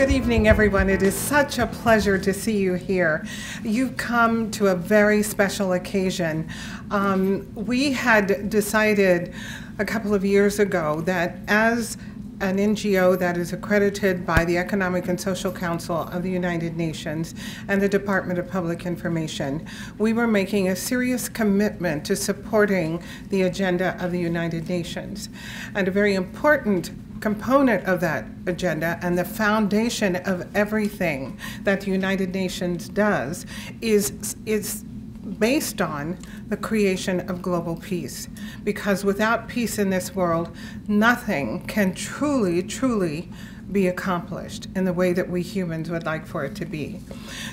Good evening, everyone. It is such a pleasure to see you here. You've come to a very special occasion. We had decided a couple of years ago that as an NGO that is accredited by the Economic and Social Council of the United Nations and the Department of Public Information, we were making a serious commitment to supporting the agenda of the United Nations. And a very important component of that agenda and the foundation of everything that the United Nations does is based on the creation of global peace. Because without peace in this world, nothing can truly be accomplished in the way that we humans would like for it to be.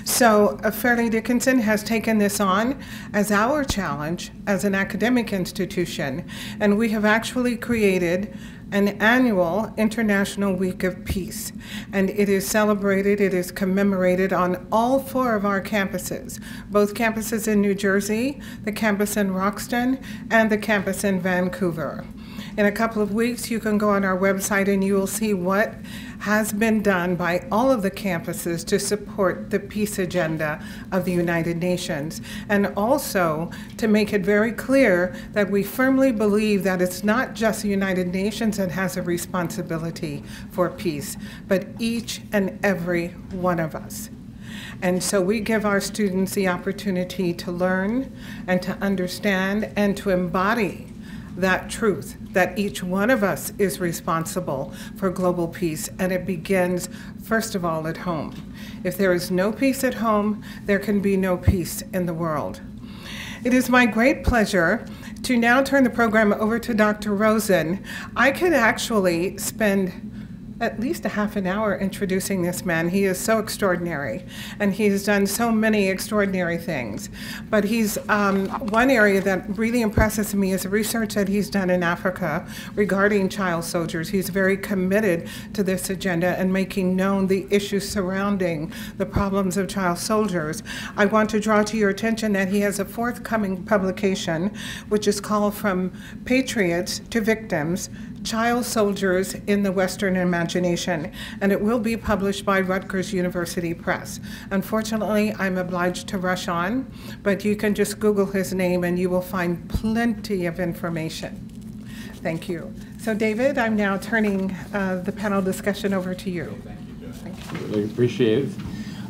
So Fairleigh Dickinson has taken this on as our challenge as an academic institution, and we have actually created an annual International Week of Peace. And it is celebrated, it is commemorated on all 4 of our campuses, both campuses in New Jersey, the campus in Roxton, and the campus in Vancouver. In a couple of weeks, you can go on our website and you will see what has been done by all of the campuses to support the peace agenda of the United Nations, and also to make it very clear that we firmly believe that it's not just the United Nations that has a responsibility for peace, but each and every one of us. And so we give our students the opportunity to learn and to understand and to embody that truth, that each one of us is responsible for global peace, and it begins, first of all, at home. If there is no peace at home, there can be no peace in the world. It is my great pleasure to now turn the program over to Dr. Rosen. I could actually spend at least a half an hour introducing this man. He is so extraordinary, and he's done so many extraordinary things. But he's one area that really impresses me is the research that he's done in Africa regarding child soldiers. He's very committed to this agenda and making known the issues surrounding the problems of child soldiers. I want to draw to your attention that he has a forthcoming publication, which is called From Patriots to Victims: Child Soldiers in the Western Imagination, and it will be published by Rutgers University Press. Unfortunately, I'm obliged to rush on, but you can just Google his name and you will find plenty of information. Thank you. So David, I'm now turning the panel discussion over to you. Thank you, Joe. Really appreciate it.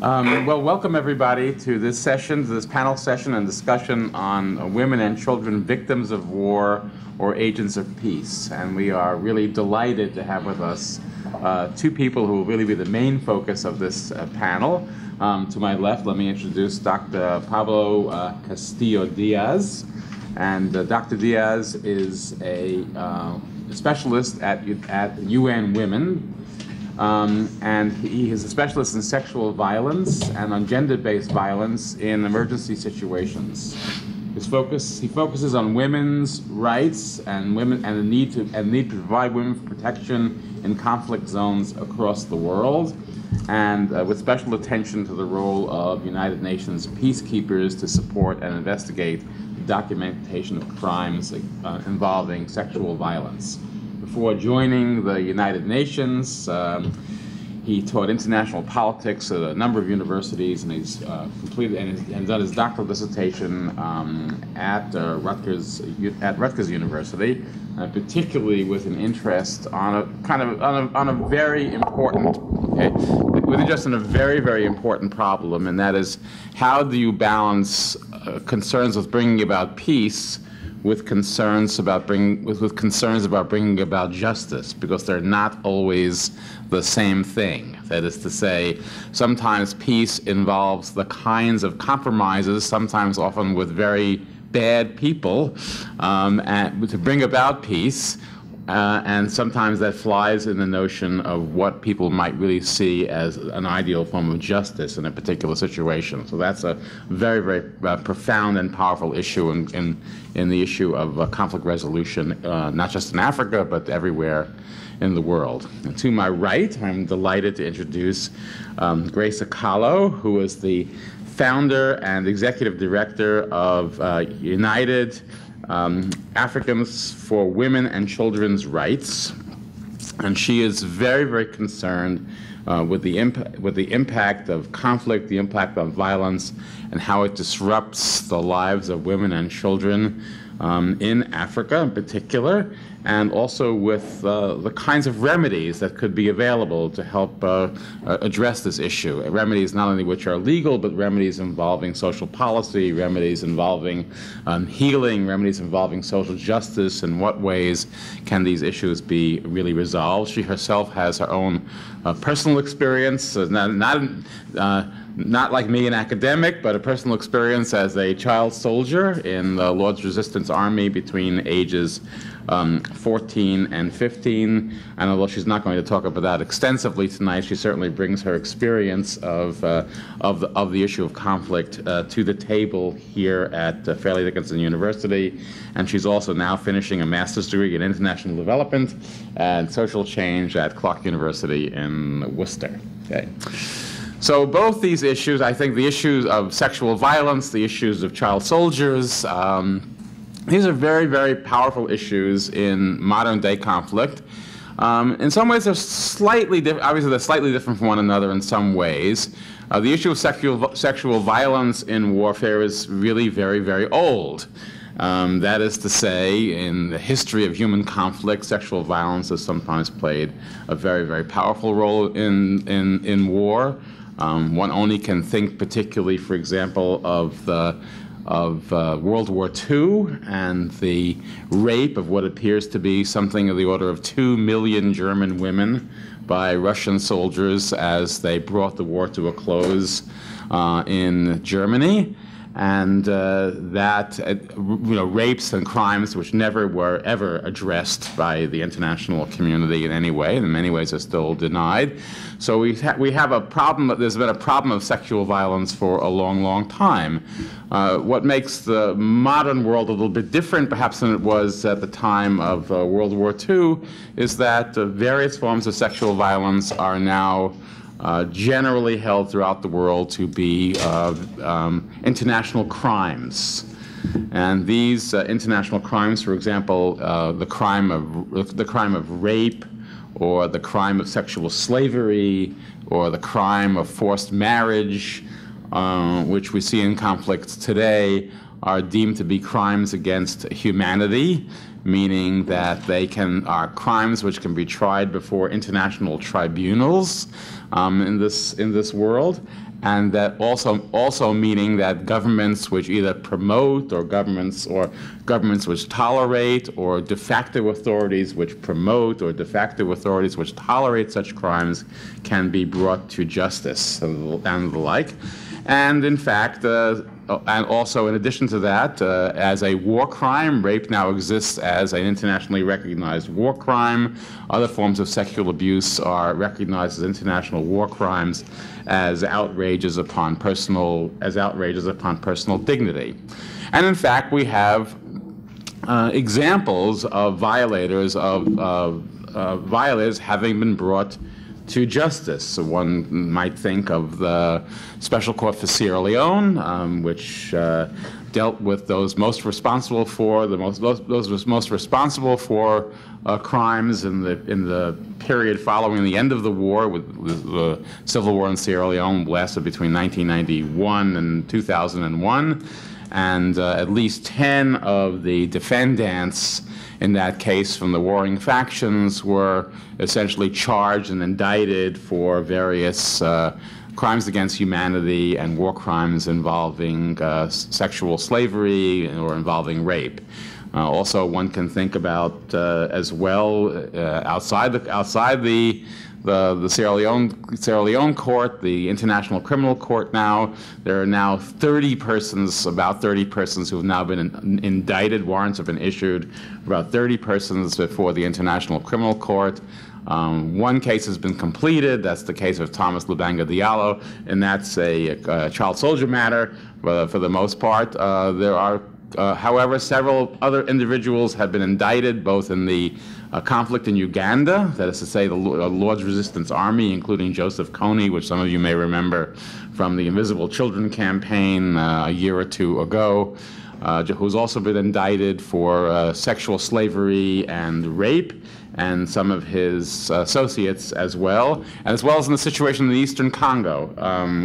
Well, welcome everybody to this session, to this panel session and discussion on women and children victims of war or agents of peace. And we are really delighted to have with us 2 people who will really be the main focus of this panel. To my left, let me introduce Dr. Pablo Castillo-Diaz. And Dr. Diaz is a specialist at UN Women. And he is a specialist in sexual violence and on gender-based violence in emergency situations. He focuses on women's rights and the need to provide women protection in conflict zones across the world, and with special attention to the role of United Nations peacekeepers to support and investigate the documentation of crimes involving sexual violence. Before joining the United Nations, he taught international politics at a number of universities, and he's completed and done his doctoral dissertation at Rutgers University, particularly with an interest on a very important, on a very important problem, and that is how do you balance concerns with bringing about peace with concerns about bringing about justice, because they're not always the same thing. That is to say, sometimes peace involves the kinds of compromises, sometimes often with very bad people, and to bring about peace. And sometimes that flies in the notion of what people might really see as an ideal form of justice in a particular situation. So that's a very profound and powerful issue in the issue of conflict resolution, not just in Africa, but everywhere in the world. And to my right, I'm delighted to introduce Grace Akalo, who is the founder and executive director of United Africans for Women and Children's Rights. And she is very concerned with the impact of conflict, the impact of violence, and how it disrupts the lives of women and children in Africa in particular, and also with the kinds of remedies that could be available to help address this issue. Remedies not only which are legal, but remedies involving social policy, remedies involving healing, remedies involving social justice. In what ways can these issues be really resolved? She herself has her own personal experience, not like me, an academic, but a personal experience as a child soldier in the Lord's Resistance Army between ages 14 and 15. And although she's not going to talk about that extensively tonight, she certainly brings her experience of the issue of conflict to the table here at Fairleigh Dickinson University. And she's also now finishing a master's degree in international development and social change at Clark University in Worcester. Okay. So both these issues, I think the issues of sexual violence, the issues of child soldiers, these are very, very powerful issues in modern day conflict. In some ways, they're slightly different. Obviously, they're slightly different from one another in some ways. The issue of sexual violence in warfare is really very, very old. That is to say, in the history of human conflict, sexual violence has sometimes played a very, very powerful role in war. One only can think particularly, for example, of World War II and the rape of what appears to be something of the order of 2 million German women by Russian soldiers as they brought the war to a close in Germany. And rapes and crimes which never were ever addressed by the international community in any way, and in many ways are still denied. So we have a problem. There's been a problem of sexual violence for a long, long time. What makes the modern world a little bit different, perhaps, than it was at the time of World War II, is that various forms of sexual violence are now generally held throughout the world to be international crimes. And these international crimes, for example, the crime of rape, or the crime of sexual slavery, or the crime of forced marriage, which we see in conflicts today, are deemed to be crimes against humanity, meaning that they are crimes which can be tried before international tribunals in this world, and that also meaning that governments which either promote, or governments which tolerate, or de facto authorities which promote, or de facto authorities which tolerate such crimes can be brought to justice and the like. And in fact, and also in addition to that, as a war crime, rape now exists as an internationally recognized war crime. Other forms of sexual abuse are recognized as international war crimes, as outrages upon personal dignity. And in fact, we have examples of violators having been brought to justice. So one might think of the Special Court for Sierra Leone, which dealt with those most responsible for crimes in the period following the end of the war. With the civil war in Sierra Leone lasted between 1991 and 2001, and at least 10 of the defendants in that case from the warring factions were essentially charged and indicted for various crimes against humanity and war crimes involving sexual slavery or involving rape. Also, one can think about as well outside the Sierra Leone court, the International Criminal Court. Now there are now about 30 persons who have now been indicted. Warrants have been issued. About 30 persons before the International Criminal Court. One case has been completed. That's the case of Thomas Lubanga Diallo, and that's a child soldier matter. For the most part, there are. However, several other individuals have been indicted, both in the conflict in Uganda, that is to say the Lord's Resistance Army, including Joseph Kony, which some of you may remember from the Invisible Children campaign a year or two ago, who's also been indicted for sexual slavery and rape, and some of his associates as well as in the situation in the Eastern Congo,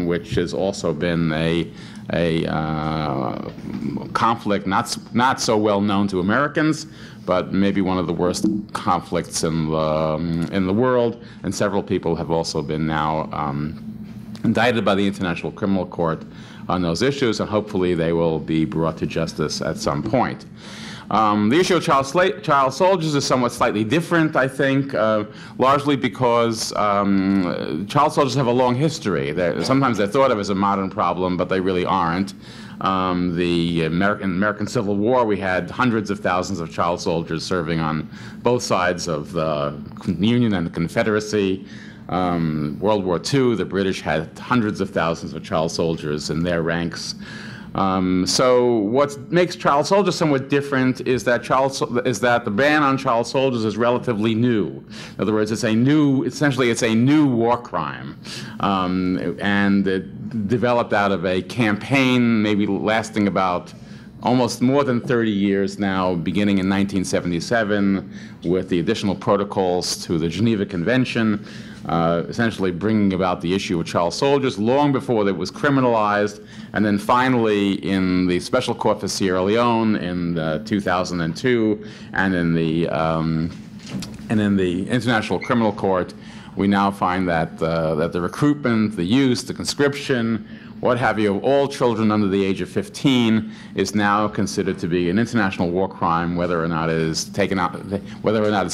which has also been a conflict not so well known to Americans, but maybe one of the worst conflicts in the world. And several people have also been now indicted by the International Criminal Court on those issues, and hopefully they will be brought to justice at some point. The issue of child soldiers is somewhat slightly different, I think, largely because child soldiers have a long history. Sometimes they're thought of as a modern problem, but they really aren't. The American Civil War, we had hundreds of thousands of child soldiers serving on both sides of the Union and the Confederacy. World War II, the British had hundreds of thousands of child soldiers in their ranks. So what makes child soldiers somewhat different is that the ban on child soldiers is relatively new. In other words, essentially it's a new war crime, and it developed out of a campaign maybe lasting about almost more than 30 years now, beginning in 1977 with the additional protocols to the Geneva Convention, essentially bringing about the issue of child soldiers long before it was criminalized, and then finally in the Special Court for Sierra Leone in 2002, and in the International Criminal Court, we now find that the recruitment, the use, the conscription, what have you, of all children under the age of 15 is now considered to be an international war crime, whether or not it is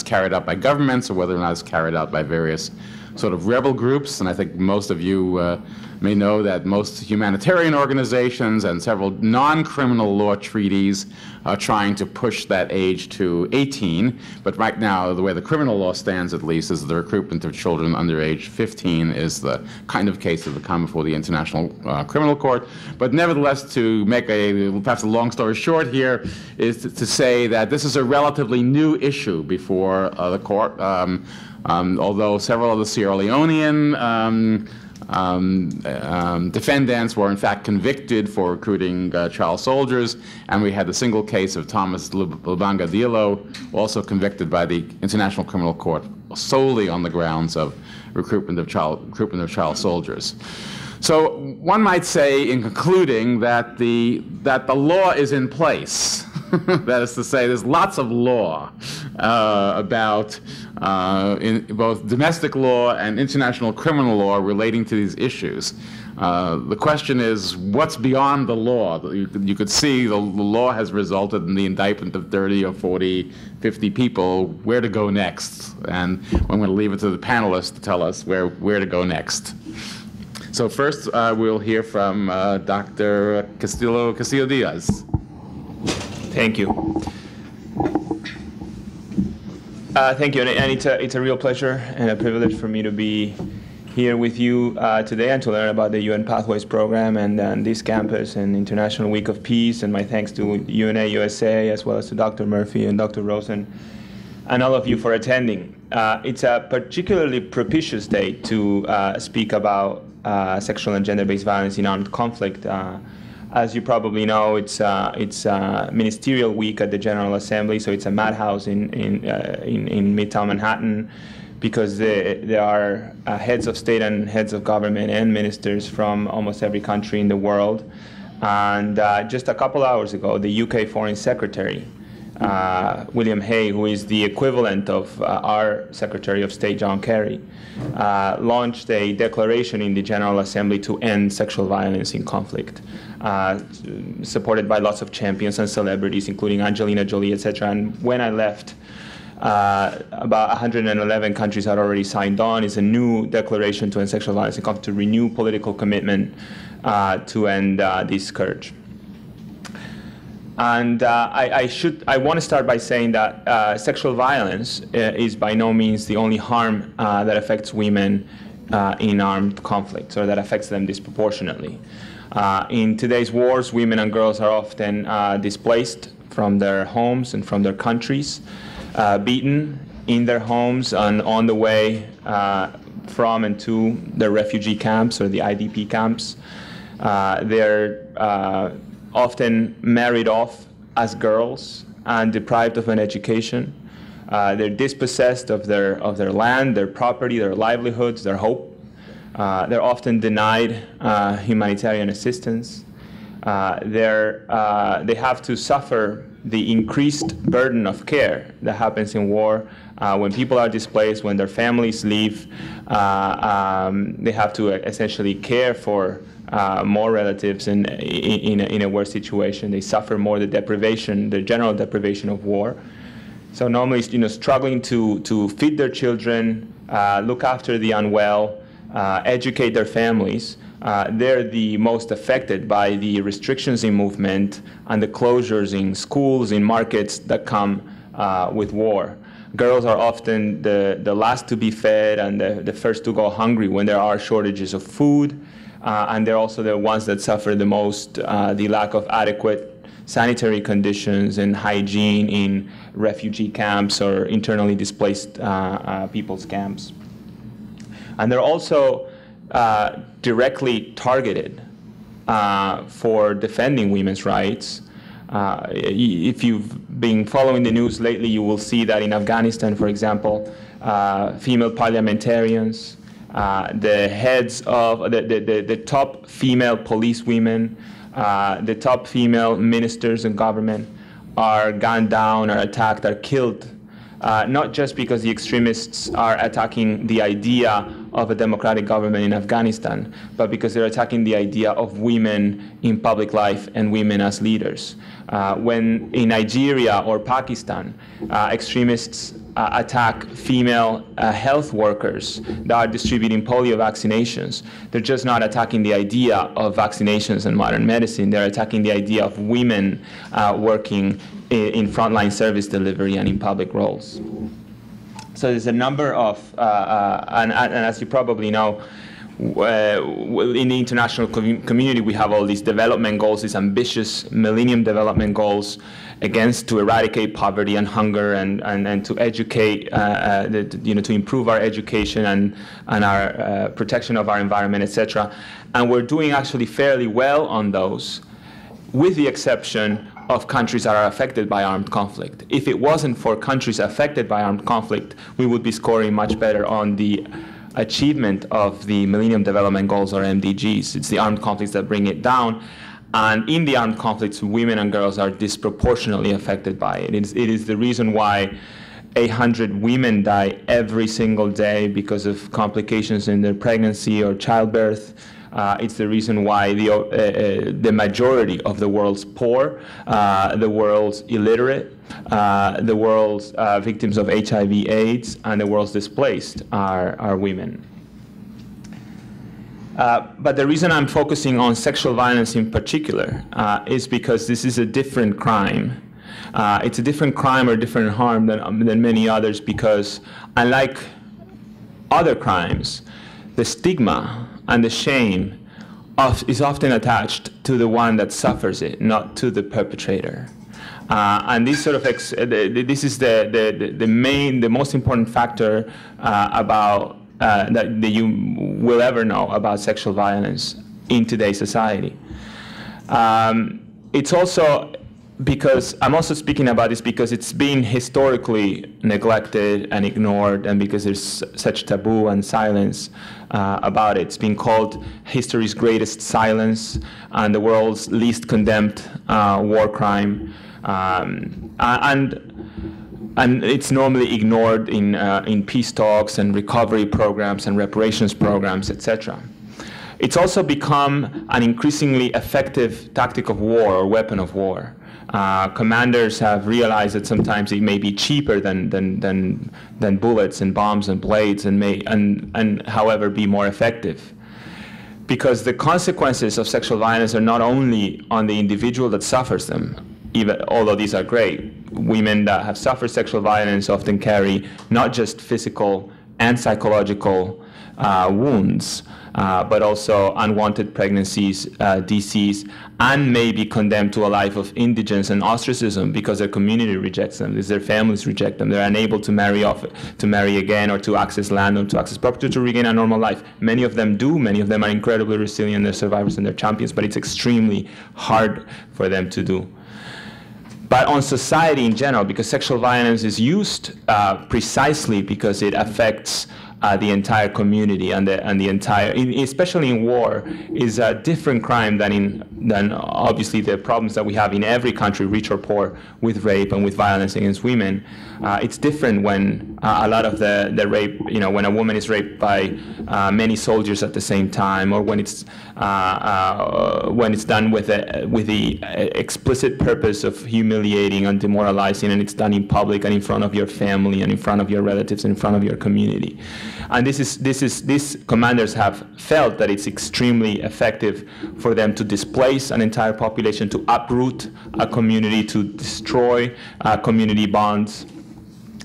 carried out by governments or whether or not it's carried out by various sort of rebel groups. And I think most of you may know that most humanitarian organizations and several non-criminal law treaties are trying to push that age to 18. But right now, the way the criminal law stands, at least, is the recruitment of children under age 15 is the kind of case that would come before the International Criminal Court. But nevertheless, to make perhaps a long story short here, is to say that this is a relatively new issue before the court. Although several of the Sierra Leonean defendants were in fact convicted for recruiting child soldiers, and we had the single case of Thomas Lubanga Diallo, also convicted by the International Criminal Court solely on the grounds of recruitment of child soldiers. So one might say, in concluding, that the law is in place. That is to say, there's lots of law about in both domestic law and international criminal law relating to these issues. The question is, what's beyond the law? You could see the law has resulted in the indictment of 30 or 40, 50 people. Where to go next? And I'm going to leave it to the panelists to tell us where to go next. So first, we'll hear from Dr. Castillo-Diaz. Thank you. Thank you, and it's a real pleasure and a privilege for me to be here with you today and to learn about the UN Pathways program and this campus and International Week of Peace. And my thanks to UNA USA, as well as to Dr. Murphy and Dr. Rosen and all of you for attending. It's a particularly propitious day to speak about sexual and gender-based violence in armed conflict. As you probably know, it's ministerial week at the General Assembly, so it's a madhouse in Midtown Manhattan, because there are heads of state and heads of government and ministers from almost every country in the world. And just a couple hours ago, the UK Foreign Secretary, William Hague, who is the equivalent of our Secretary of State, John Kerry, launched a declaration in the General Assembly to end sexual violence in conflict, supported by lots of champions and celebrities, including Angelina Jolie, etc. And when I left, about 111 countries had already signed on. It's a new declaration to end sexual violence in conflict, to renew political commitment to end this scourge. And I want to start by saying that sexual violence is by no means the only harm that affects women in armed conflicts, or that affects them disproportionately. In today's wars, women and girls are often displaced from their homes and from their countries, beaten in their homes and on the way from and to their refugee camps or the IDP camps. They're often married off as girls and deprived of an education. They're dispossessed of their land, their property, their livelihoods, their hope. They're often denied humanitarian assistance. They have to suffer the increased burden of care that happens in war. When people are displaced, when their families leave, they have to essentially care for more relatives in a war situation. They suffer more the general deprivation of war. So normally, struggling to feed their children, look after the unwell, educate their families. They're the most affected by the restrictions in movement and the closures in schools, in markets that come with war. Girls are often the last to be fed and the first to go hungry when there are shortages of food. And they're also the ones that suffer the most the lack of adequate sanitary conditions and hygiene in refugee camps or internally displaced people's camps. And they're also directly targeted for defending women's rights. If you've been following the news lately, you will see that in Afghanistan, for example, female parliamentarians, the heads of the top female police women, the top female ministers in government are gunned down, are attacked, are killed, not just because the extremists are attacking the idea of a democratic government in Afghanistan, but because they're attacking the idea of women in public life and women as leaders. When in Nigeria or Pakistan, extremists attack female health workers that are distributing polio vaccinations, they're just not attacking the idea of vaccinations and modern medicine. They're attacking the idea of women working in frontline service delivery and in public roles. So there's a number of, and as you probably know, in the international community, we have all these development goals, these ambitious Millennium Development Goals to eradicate poverty and hunger and to educate, to improve our education and our protection of our environment, etc. And we're doing actually fairly well on those, with the exception of countries that are affected by armed conflict. If it wasn't for countries affected by armed conflict, we would be scoring much better on the achievement of the Millennium Development Goals, or MDGs. It's the armed conflicts that bring it down. And in the armed conflicts, women and girls are disproportionately affected by it. It is the reason why 800 women die every single day because of complications in their pregnancy or childbirth. It's the reason why the majority of the world's poor, the world's illiterate, the world's victims of HIV/AIDS, and the world's displaced are women. But the reason I'm focusing on sexual violence in particular is because this is a different crime. It's a different crime or different harm than many others, because unlike other crimes, the stigma and the shame is often attached to the one that suffers it, not to the perpetrator. And this sort of this is the most important factor about that you will ever know about sexual violence in today's society. It's also because I'm also speaking about this because it's been historically neglected and ignored, and because there's such taboo and silence about it. It's been called history's greatest silence and the world's least condemned war crime, and it's normally ignored in peace talks and recovery programs and reparations programs, etc. It's also become an increasingly effective tactic of war or weapon of war. Commanders have realized that sometimes it may be cheaper than bullets and bombs and blades, and however be more effective. Because the consequences of sexual violence are not only on the individual that suffers them, although these are great. Women that have suffered sexual violence often carry not just physical and psychological wounds, but also unwanted pregnancies, disease, and may be condemned to a life of indigence and ostracism because their community rejects them, because their families reject them. They're unable to marry again, or to access land, or to access property, to regain a normal life. Many of them do. Many of them are incredibly resilient. They're survivors and they're champions, but it's extremely hard for them to do. But on society in general, because sexual violence is used precisely because it affects the entire community and the entire, especially in war, is a different crime than obviously the problems that we have in every country, rich or poor, with rape and with violence against women. It's different when a lot of the rape, when a woman is raped by many soldiers at the same time, or when it's done with the explicit purpose of humiliating and demoralizing, and it's done in public and in front of your family and in front of your relatives and in front of your community. And these commanders have felt that it's extremely effective for them to displace an entire population, to uproot a community, to destroy community bonds.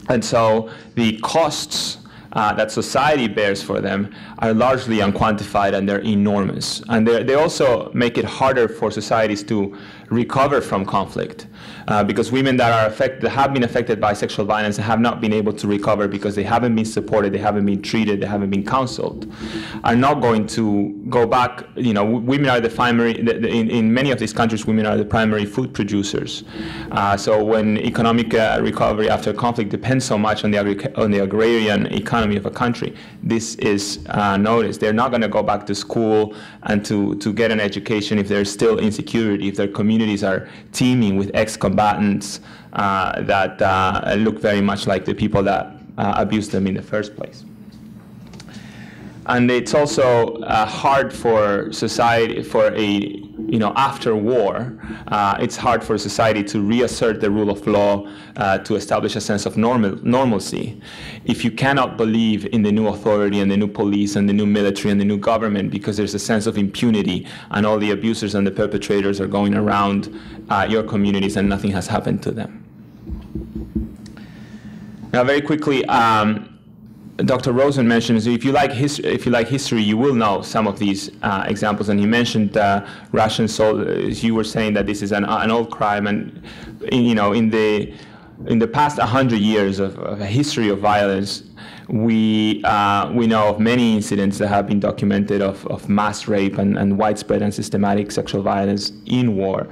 And so the costs that society bears for them are largely unquantified, and they're enormous. And they also make it harder for societies to recover from conflict, because women that have been affected by sexual violence have not been able to recover because they haven't been supported, they haven't been treated, they haven't been counseled, are not going to go back. Women are the primary, in many of these countries, women are the primary food producers. So when economic recovery after conflict depends so much on the agrarian economy of a country, this is noticed. They're not going to go back to school and to get an education if there's still insecurity, if their communities are teeming with ex-combatants that look very much like the people that abused them in the first place. And it's also hard for society, after war, it's hard for society to reassert the rule of law, to establish a sense of normalcy, if you cannot believe in the new authority and the new police and the new military and the new government, because there's a sense of impunity and all the abusers and the perpetrators are going around your communities and nothing has happened to them. Now, very quickly, Dr. Rosen mentioned, if you like history, you will know some of these examples. And he mentioned Russian soldiers. You were saying that this is an old crime, and in the past 100 years of a history of violence, we know of many incidents that have been documented of mass rape and widespread and systematic sexual violence in war.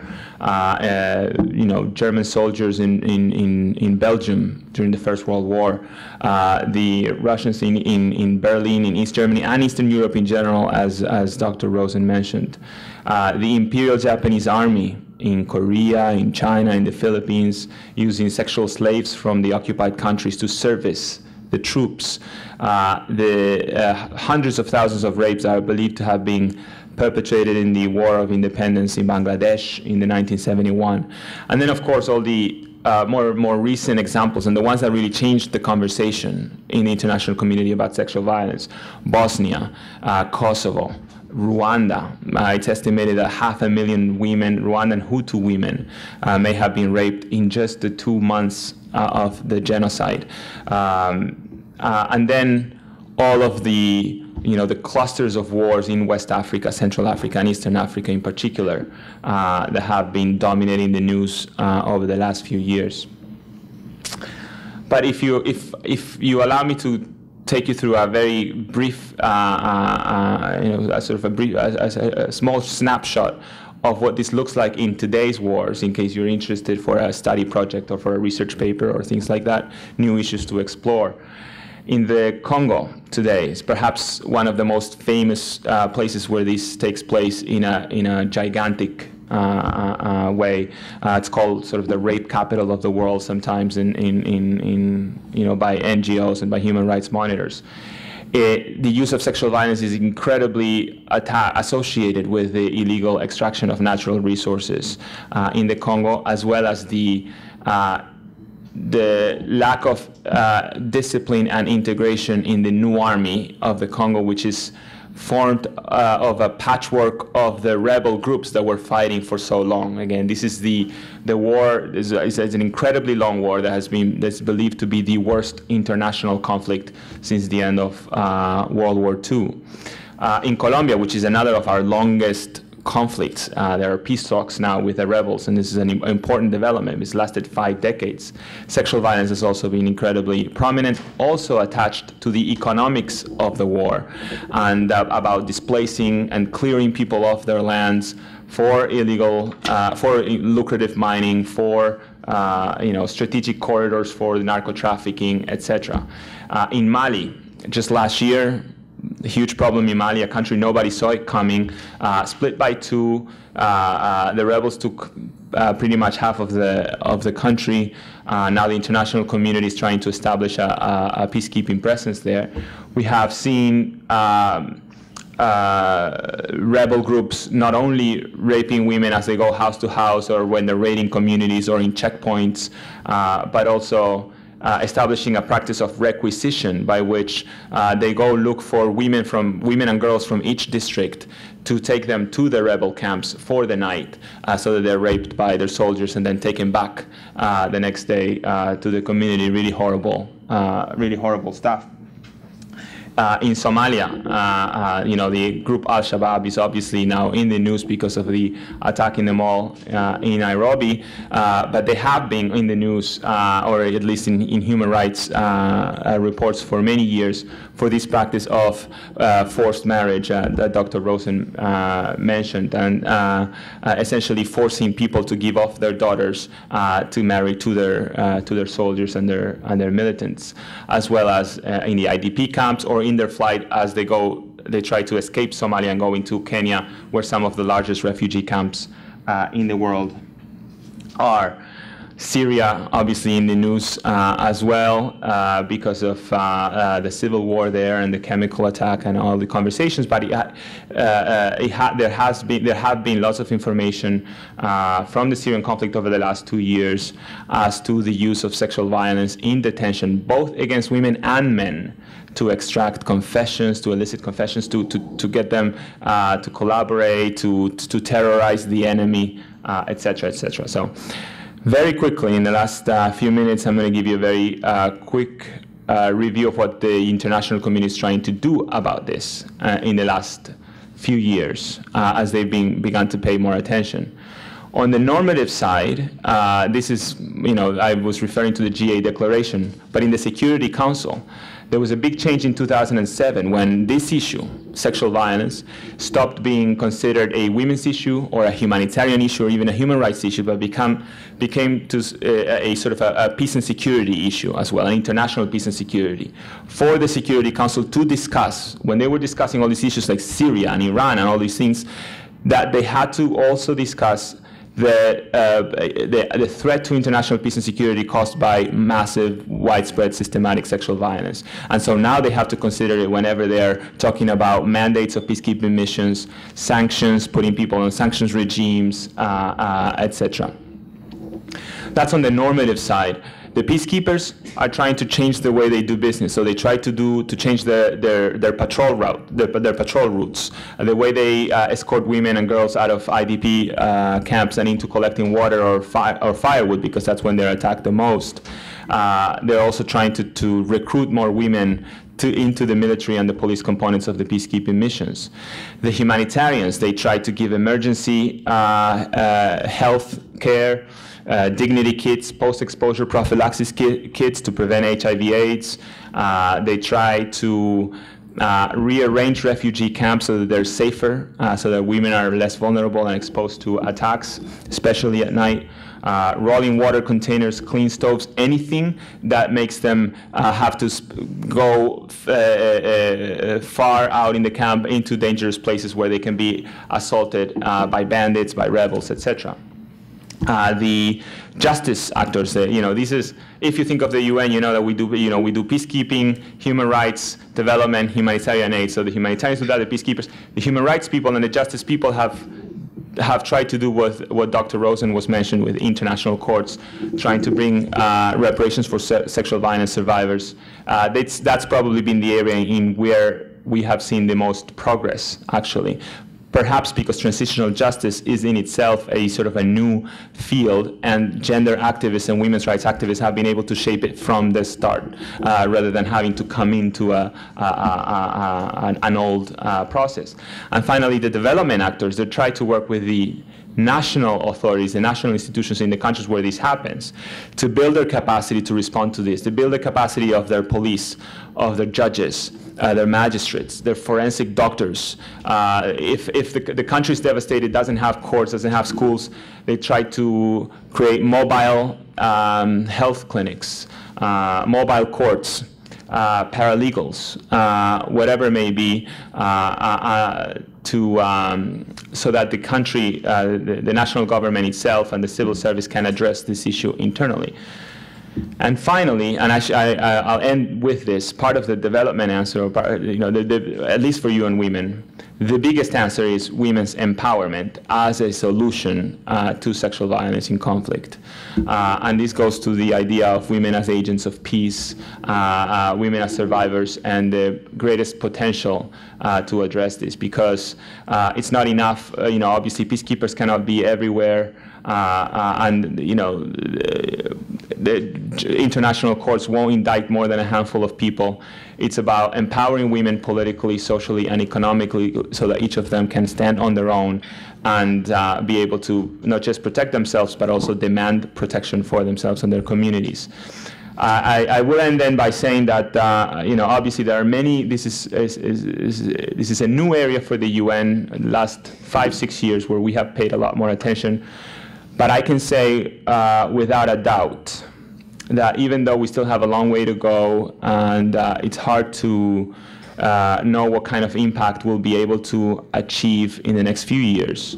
German soldiers in Belgium during the First World War, the Russians in Berlin, in East Germany, and Eastern Europe in general, as Dr. Rosen mentioned. The Imperial Japanese Army in Korea, in China, in the Philippines, using sexual slaves from the occupied countries to service the troops. Hundreds of thousands of rapes are believed to have been perpetrated in the War of Independence in Bangladesh in the 1971. And then, of course, all the more recent examples, and the ones that really changed the conversation in the international community about sexual violence: Bosnia, Kosovo, Rwanda. It's estimated that 500,000 women, Rwandan Hutu women, may have been raped in just the 2 months of the genocide. And then all of the clusters of wars in West Africa, Central Africa, and Eastern Africa in particular, that have been dominating the news over the last few years. But if you allow me to take you through a very brief, a small snapshot of what this looks like in today's wars, in case you're interested for a study project or for a research paper or things like that, new issues to explore. In the Congo today, it's perhaps one of the most famous places where this takes place in a gigantic way. It's called sort of the rape capital of the world sometimes by NGOs and by human rights monitors. The use of sexual violence is incredibly associated with the illegal extraction of natural resources in the Congo, as well as the lack of discipline and integration in the new army of the Congo, which is formed of a patchwork of the rebel groups that were fighting for so long. Again, this is the war is an incredibly long war that's believed to be the worst international conflict since the end of World War II. In Colombia, which is another of our longest conflicts, there are peace talks now with the rebels, and this is an important development. It's lasted 5 decades. Sexual violence has also been incredibly prominent, also attached to the economics of the war, and about displacing and clearing people off their lands for illegal, for lucrative mining, for strategic corridors for the narco trafficking, etc. In Mali, just last year, a huge problem in Mali, a country nobody saw it coming, split by 2. The rebels took pretty much half of the country. Now the international community is trying to establish a peacekeeping presence there. We have seen rebel groups not only raping women as they go house to house or when they're raiding communities or in checkpoints, but also establishing a practice of requisition by which they go look for women and girls from each district to take them to the rebel camps for the night, so that they're raped by their soldiers and then taken back the next day to the community. Really horrible stuff. In Somalia, the group Al-Shabaab is obviously now in the news because of the attack in the mall in Nairobi, but they have been in the news, or at least in human rights reports for many years, for this practice of forced marriage that Dr. Rosen mentioned, and essentially forcing people to give off their daughters to marry to their soldiers and their militants, as well as in the IDP camps or in their flight as they try to escape Somalia and go into Kenya, where some of the largest refugee camps in the world are. Syria, obviously in the news as well because of the civil war there and the chemical attack and all the conversations. But there have been lots of information from the Syrian conflict over the last 2 years as to the use of sexual violence in detention, both against women and men, to extract confessions, to elicit confessions, to get them to collaborate, to terrorize the enemy, etc., etc. So. Very quickly, in the last few minutes, I'm going to give you a very quick review of what the international community is trying to do about this in the last few years as they've begun to pay more attention. On the normative side, this is, I was referring to the GA declaration, but in the Security Council, there was a big change in 2007 when this issue, sexual violence, stopped being considered a women's issue or a humanitarian issue or even a human rights issue, but became to a sort of a peace and security issue as well, an international peace and security, for the Security Council to discuss, when they were discussing all these issues like Syria and Iran and all these things, that they had to also discuss the threat to international peace and security caused by massive, widespread, systematic sexual violence. And so now they have to consider it whenever they're talking about mandates of peacekeeping missions, sanctions, putting people on sanctions regimes, etc. That's on the normative side. The peacekeepers are trying to change the way they do business, so they try to change their patrol routes, the way they escort women and girls out of IDP camps and into collecting water or firewood, because that's when they're attacked the most. They're also trying to recruit more women into the military and the police components of the peacekeeping missions. The humanitarians, they try to give emergency health care, dignity kits, post-exposure prophylaxis kits to prevent HIV/AIDS. They try to rearrange refugee camps so that they're safer, so that women are less vulnerable and exposed to attacks, especially at night. Rolling water containers, clean stoves, anything that makes them have to go far out in the camp into dangerous places where they can be assaulted by bandits, by rebels, etc. The justice actors, this is, if you think of the UN, you know that we do peacekeeping, human rights, development, humanitarian aid. So the humanitarians do that, the peacekeepers, the human rights people and the justice people have tried to do what Dr. Rosen was mentioned with international courts, trying to bring reparations for sexual violence survivors. That's probably been the area in where we have seen the most progress, actually. Perhaps because transitional justice is in itself a sort of a new field, and gender activists and women's rights activists have been able to shape it from the start, rather than having to come into an old process. And finally, the development actors, they try to work with the national authorities, the national institutions in the countries where this happens, to build their capacity to respond to this, to build the capacity of their police, of their judges, their magistrates, their forensic doctors. If the country is devastated, doesn't have courts, doesn't have schools, they try to create mobile health clinics, mobile courts, paralegals, whatever it may be, so that the country, the national government itself and the civil service can address this issue internally. And finally, and I'll end with this, part of the development answer, at least for UN Women, the biggest answer is women's empowerment as a solution to sexual violence in conflict. And this goes to the idea of women as agents of peace, women as survivors, and the greatest potential to address this, because it's not enough, obviously peacekeepers cannot be everywhere, and the international courts won't indict more than a handful of people. It's about empowering women politically, socially, and economically, so that each of them can stand on their own and be able to not just protect themselves, but also demand protection for themselves and their communities. I will end then by saying that obviously there are many. This is a new area for the UN in the last 5-6 years where we have paid a lot more attention. But I can say without a doubt that even though we still have a long way to go, and it's hard to know what kind of impact we'll be able to achieve in the next few years,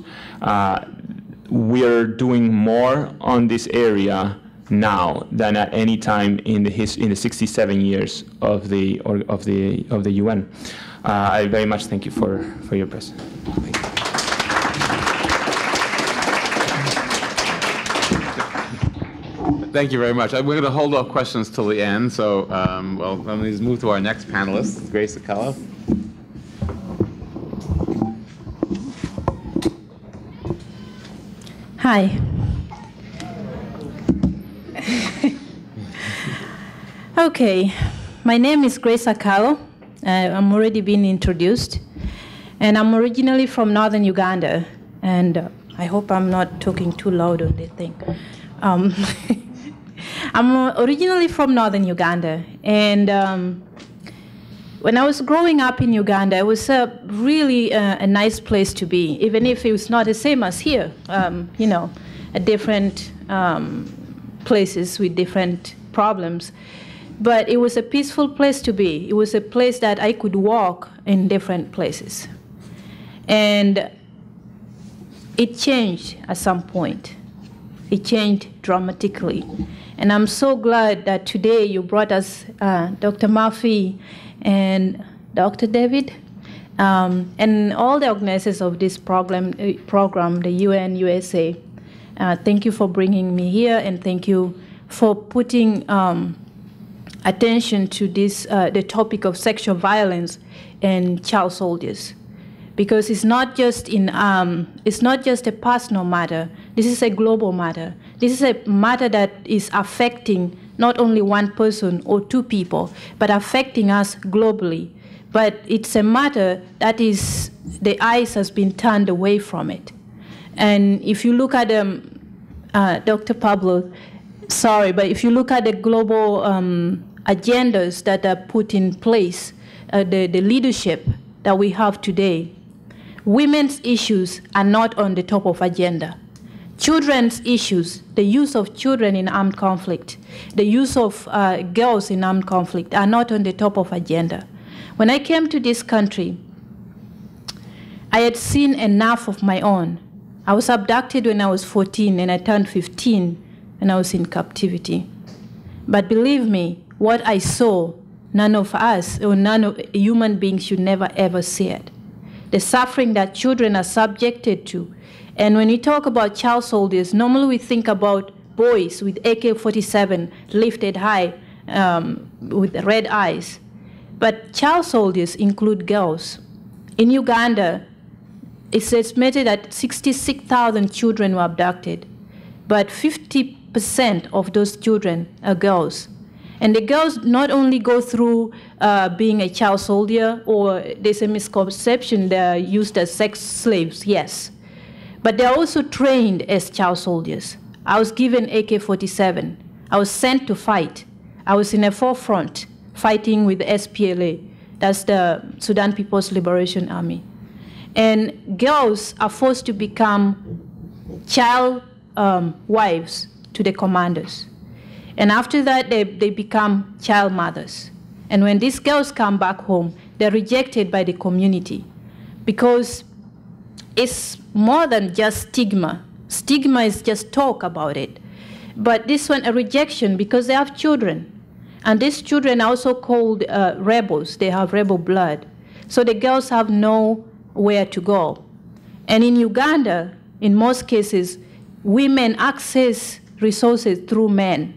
we're doing more on this area now than at any time in the 67 years of the UN. I very much thank you for your presence. Thank you very much. We're going to hold off questions till the end. So, let me move to our next panelist, Grace Acallo. Hi. Okay, my name is Grace Acallo. I'm already been introduced, and I'm originally from northern Uganda. And I hope I'm not talking too loud on the thing. I'm originally from northern Uganda, and when I was growing up in Uganda, it was really a nice place to be, even if it was not the same as here, at different places with different problems. But it was a peaceful place to be. It was a place that I could walk in different places. And it changed at some point. It changed dramatically. And I'm so glad that today you brought us Dr. Murphy and Dr. David, and all the organizers of this program, the UN USA. Thank you for bringing me here, and thank you for putting attention to this, the topic of sexual violence and child soldiers. Because it's not just a personal matter. This is a global matter. This is a matter that is affecting not only one person or two people, but affecting us globally. But it's a matter that is, the eyes has been turned away from it. And if you look at Dr. Pablo, sorry, but if you look at the global agendas that are put in place, the leadership that we have today, women's issues are not on the top of agenda. Children's issues, the use of children in armed conflict, the use of girls in armed conflict are not on the top of agenda. When I came to this country, I had seen enough of my own. I was abducted when I was 14 and I turned 15 and I was in captivity. But believe me, what I saw, none of us or none of human beings should never ever see it. The suffering that children are subjected to. And when we talk about child soldiers, normally we think about boys with AK-47 lifted high with red eyes. But child soldiers include girls. In Uganda, it's estimated that 66,000 children were abducted, but 50% of those children are girls. And the girls not only go through being a child soldier, or there's a misconception they're used as sex slaves, yes, but they're also trained as child soldiers. I was given AK-47. I was sent to fight. I was in a forefront fighting with the SPLA, that's the Sudan People's Liberation Army. And girls are forced to become child wives to the commanders. And after that, they become child mothers. And when these girls come back home, they're rejected by the community because it's more than just stigma. Stigma is just talk about it. But this one, a rejection because they have children. And these children are also called rebels. They have rebel blood. So the girls have nowhere to go. And in Uganda, in most cases, women access resources through men.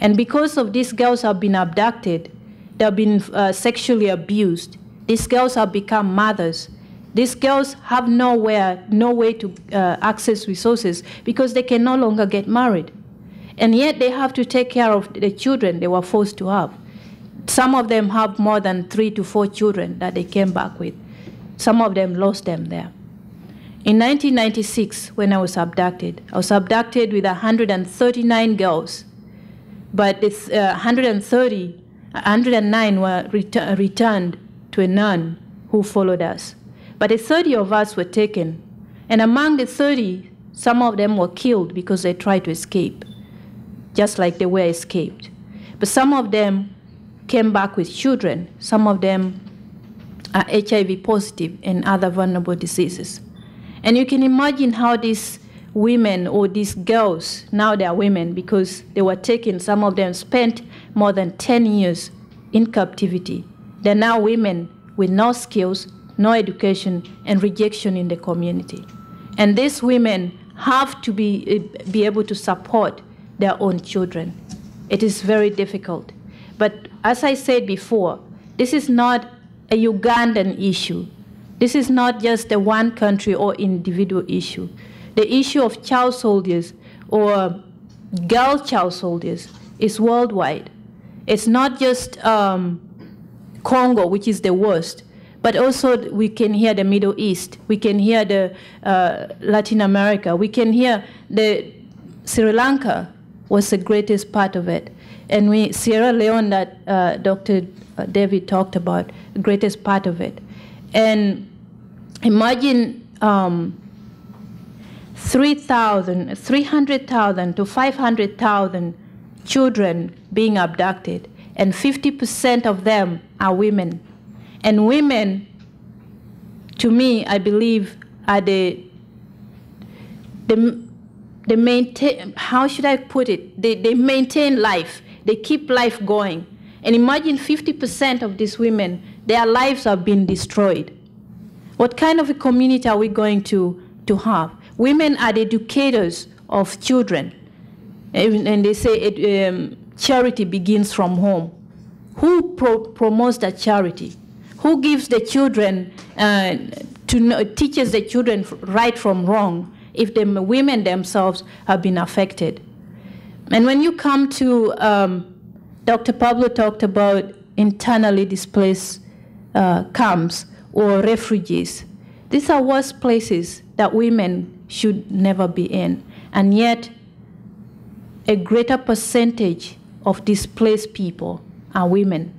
And because of these girls have been abducted, they've been sexually abused, these girls have become mothers. These girls have no way to access resources because they can no longer get married. And yet they have to take care of the children they were forced to have. Some of them have more than 3 to 4 children that they came back with. Some of them lost them there. In 1996, when I was abducted with 139 girls. But it's 109 were returned to a nun who followed us. But the 30 of us were taken. And among the 30, some of them were killed because they tried to escape, just like they were escaped. But some of them came back with children. Some of them are HIV positive and other vulnerable diseases. And you can imagine how these women or these girls, now they are women because they were taken, some of them spent more than 10 years in captivity. They're now women with no skills, no education, and rejection in the community. And these women have to be able to support their own children. It is very difficult. But as I said before, this is not a Ugandan issue. This is not just a one country or individual issue. The issue of child soldiers or girl child soldiers is worldwide. It's not just Congo, which is the worst, but also we can hear the Middle East. We can hear the Latin America. We can hear the Sri Lanka was the greatest part of it. And Sierra Leone that Dr. David talked about, the greatest part of it. And imagine 300,000 to 500,000 children being abducted, and 50% of them are women. And women, to me, I believe, are the maintain, how should I put it? They maintain life. They keep life going. And imagine 50% of these women, their lives have been destroyed. What kind of a community are we going to have? Women are the educators of children. And they say charity begins from home. Who promotes that charity? Who gives the children, teaches the children right from wrong if the women themselves have been affected? And when you come to, Dr. Pablo talked about internally displaced camps or refugees. These are worst places that women should never be in. And yet, a greater percentage of displaced people are women.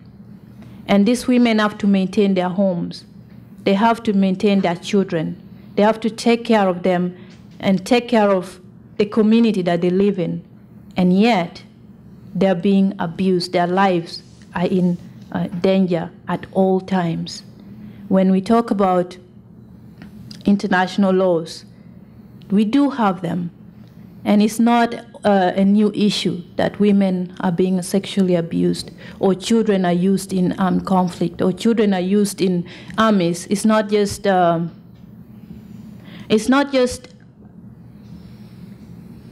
And these women have to maintain their homes. They have to maintain their children. They have to take care of them and take care of the community that they live in. And yet, they're being abused. Their lives are in danger at all times. When we talk about international laws, we do have them. And it's not a new issue that women are being sexually abused, or children are used in armed conflict, or children are used in armies. It's not just the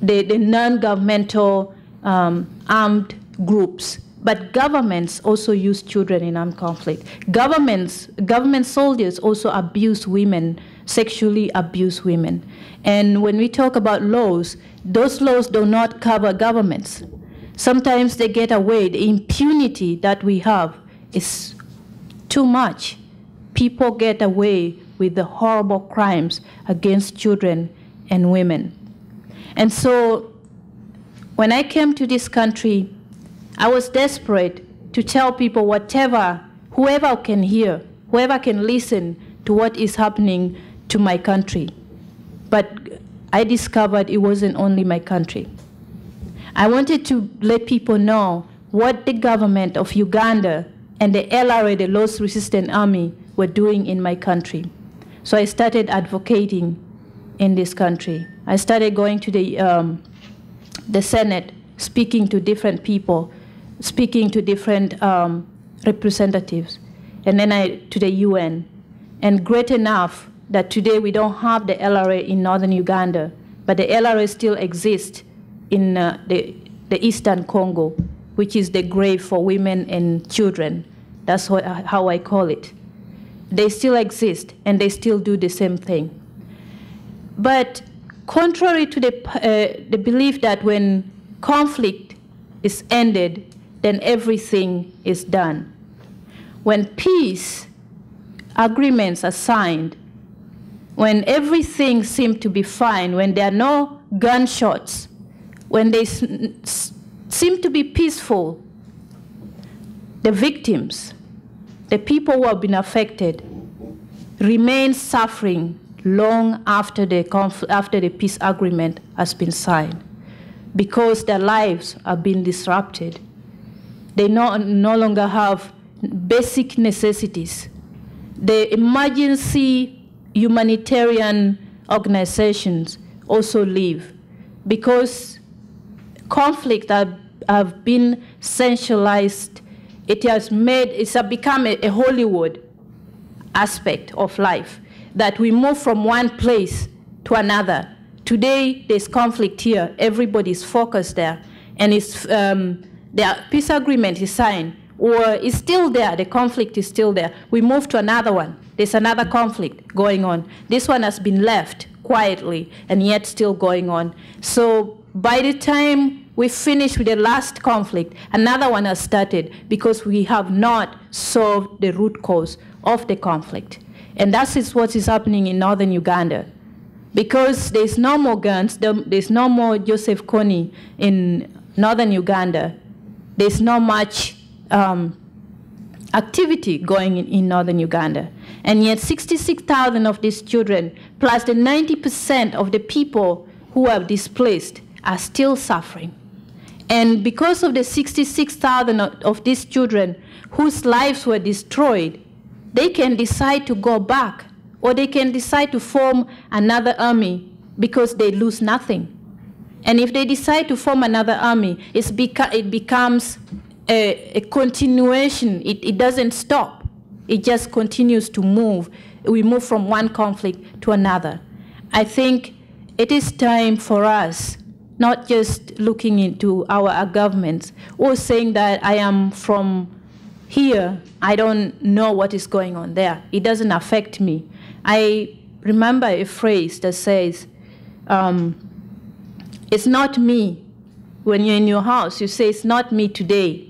non-governmental armed groups, But governments also use children in armed conflict. Government soldiers also abuse women, sexually abuse women. And when we talk about laws, those laws do not cover governments. Sometimes they get away. The impunity that we have is too much. People get away with the horrible crimes against children and women. And so when I came to this country, I was desperate to tell people whoever can hear, whoever can listen to what is happening to my country. But I discovered it wasn't only my country. I wanted to let people know what the government of Uganda and the LRA, the Lord's Resistance Army, were doing in my country. So I started advocating in this country. I started going to the Senate, speaking to different people, speaking to different representatives, and then to the UN. And great enough that today we don't have the LRA in northern Uganda, but the LRA still exists in the eastern Congo, which is the grave for women and children. That's how I call it. They still exist, and they still do the same thing. But contrary to the belief that when conflict is ended, then everything is done. When peace agreements are signed, when everything seems to be fine, when there are no gunshots, when they seem to be peaceful, the victims, the people who have been affected, remain suffering long after the peace agreement has been signed, because their lives are being disrupted. They no longer have basic necessities. The emergency humanitarian organizations also leave, because conflict have been centralized. It's become a Hollywood aspect of life, that we move from one place to another. Today, there's conflict here. Everybody's focused there. And the peace agreement is signed, or it's still there. The conflict is still there. We move to another one. There's another conflict going on. This one has been left quietly, and yet still going on. So by the time we finish with the last conflict, another one has started, because we have not solved the root cause of the conflict. And that is what is happening in northern Uganda. Because there's no more guns, there's no more Joseph Kony in northern Uganda, there's not much activity going in northern Uganda. And yet 66,000 of these children, plus the 90% of the people who are displaced, are still suffering. And because of the 66,000 of these children whose lives were destroyed, they can decide to go back, or they can decide to form another army, because they lose nothing. And if they decide to form another army, it becomes a continuation. It doesn't stop. It just continues to move. We move from one conflict to another. I think it is time for us, not just looking into our governments, or saying that I am from here, I don't know what is going on there. It doesn't affect me. I remember a phrase that says, it's not me. When you're in your house, you say, it's not me today.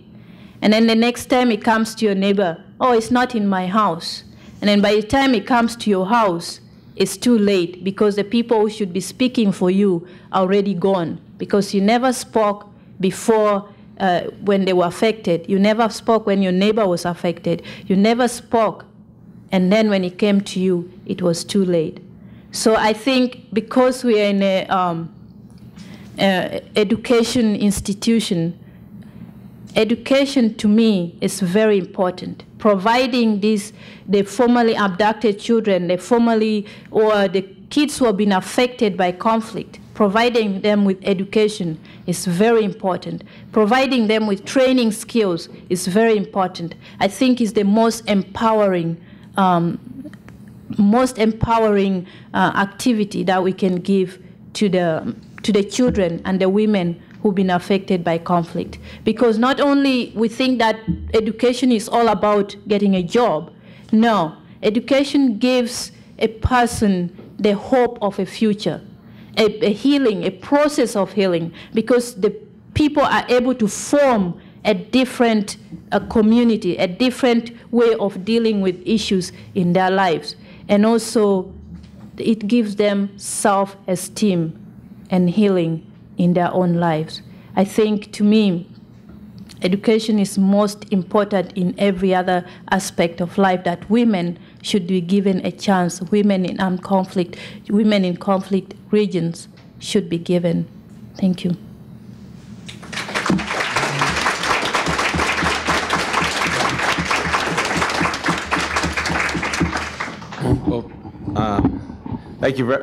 And then the next time it comes to your neighbor, oh, it's not in my house. And then by the time it comes to your house, it's too late, because the people who should be speaking for you are already gone, because you never spoke before when they were affected. You never spoke when your neighbor was affected. You never spoke. And then when it came to you, it was too late. So I think because we are in an education institution, education to me is very important. Providing the formerly abducted children, or the kids who have been affected by conflict, providing them with education is very important. Providing them with training skills is very important. I think it's the most empowering activity that we can give to the children and the women who've been affected by conflict. Because not only we think that education is all about getting a job. No, education gives a person the hope of a future, a healing, a process of healing, because the people are able to form a different community, a different way of dealing with issues in their lives. And also, it gives them self-esteem and healing in their own lives. I think, to me, education is most important in every other aspect of life, that women should be given a chance. Women in armed conflict, women in conflict regions should be given. Thank you. Well,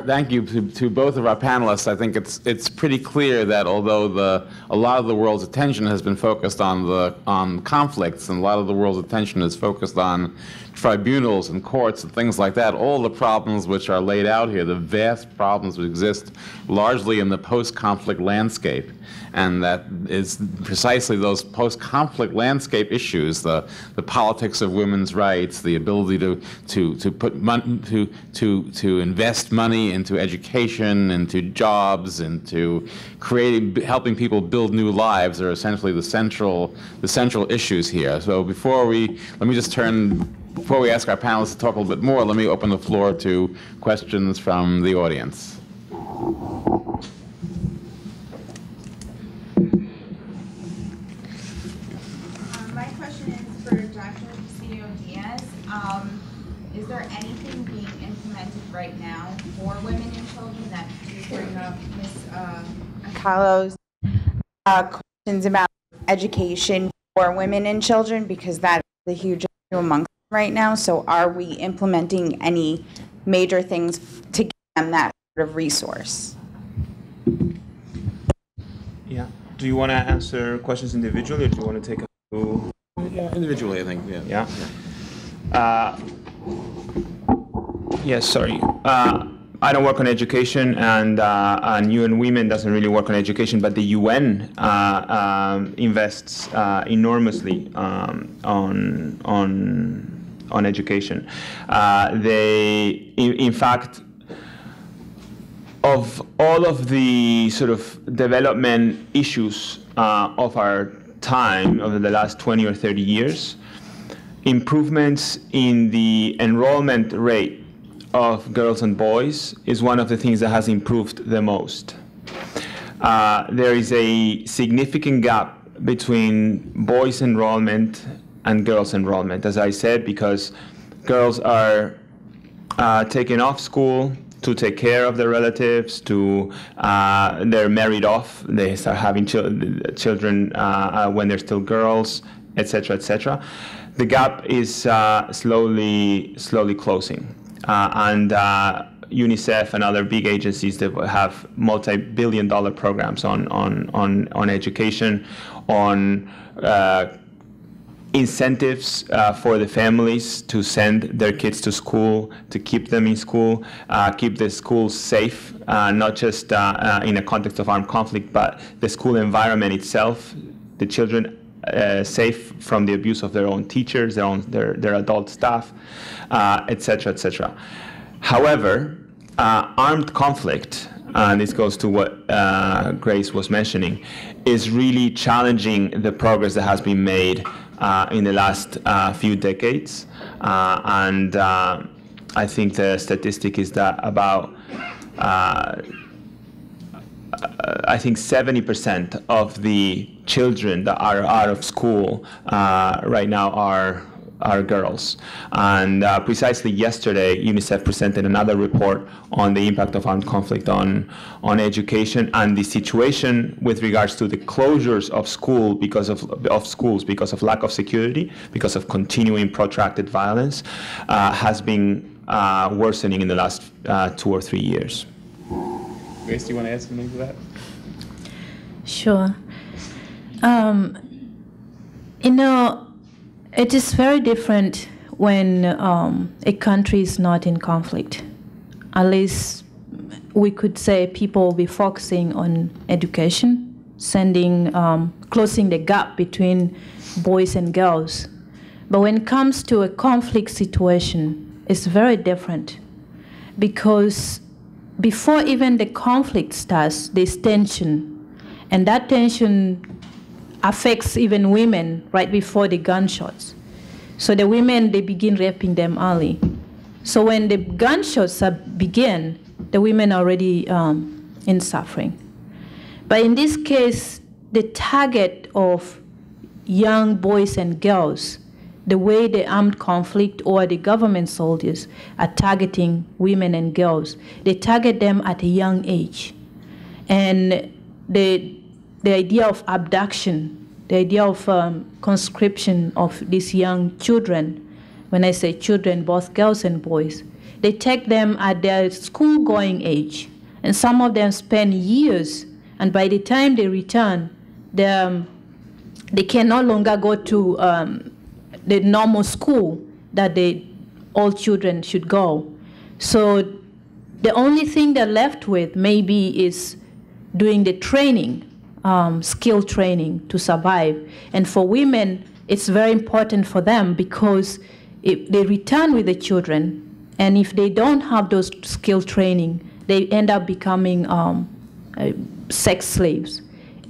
thank you to both of our panelists. I think it's pretty clear that although a lot of the world's attention has been focused on conflicts, and a lot of the world's attention is focused on tribunals and courts and things like that, all the problems which are laid out here, the vast problems which exist largely in the post-conflict landscape, and that is precisely those post-conflict landscape issues, the politics of women's rights, the ability to invest money into education, into jobs, into helping people build new lives are essentially the central issues here. So before we ask our panelists to talk a little bit more, let me open the floor to questions from the audience. My question is for Dr. Castillo-Diaz. Is there anything being implemented right now for women and children that you bring up, Ms. Carlos? Questions about education for women and children, because that is a huge issue amongst them right now. So are we implementing any major things to give them that sort of resource? Yeah. Do you want to answer questions individually, or do you want to take a few? Yeah, individually, I think. Yeah. Yes, sorry. I don't work on education, and UN Women doesn't really work on education, but the UN invests enormously on education. In fact, of all of the sort of development issues of our time over the last 20 or 30 years, improvements in the enrollment rate of girls and boys is one of the things that has improved the most. There is a significant gap between boys' enrollment and girls' enrollment, as I said, because girls are taken off school to take care of their relatives, they're married off, they start having children when they're still girls, etc., etc. The gap is slowly closing. And UNICEF and other big agencies that have multi-billion-dollar programs on education, on incentives for the families to send their kids to school, to keep them in school, keep the schools safe, not just in a context of armed conflict, but the school environment itself, the children safe from the abuse of their own teachers, their adult staff, etc., etc. However, armed conflict, and this goes to what Grace was mentioning, is really challenging the progress that has been made in the last few decades. And I think the statistic is that about I think 70% of the children that are out of school right now are girls. And precisely yesterday, UNICEF presented another report on the impact of armed conflict on education, and the situation with regards to the closures of schools because of lack of security, because of continuing protracted violence, has been worsening in the last 2 or 3 years. Grace, do you want to add something to that? Sure. It is very different when a country is not in conflict. At least we could say people will be focusing on education, closing the gap between boys and girls. But when it comes to a conflict situation, it's very different, because before even the conflict starts, there's tension, and that tension affects even women right before the gunshots. So the women, they begin raping them early. So when the gunshots begin, the women are already in suffering. But in this case, the target of young boys and girls, the way the armed conflict or the government soldiers are targeting women and girls, they target them at a young age. And the idea of abduction, the idea of conscription of these young children, when I say children, both girls and boys, they take them at their school-going age. And some of them spend years, and by the time they return, they can no longer go to the normal school that all children should go. So the only thing they're left with maybe is doing the training, skill training to survive. And for women, it's very important for them, because if they return with the children, and if they don't have those skill training, they end up becoming sex slaves.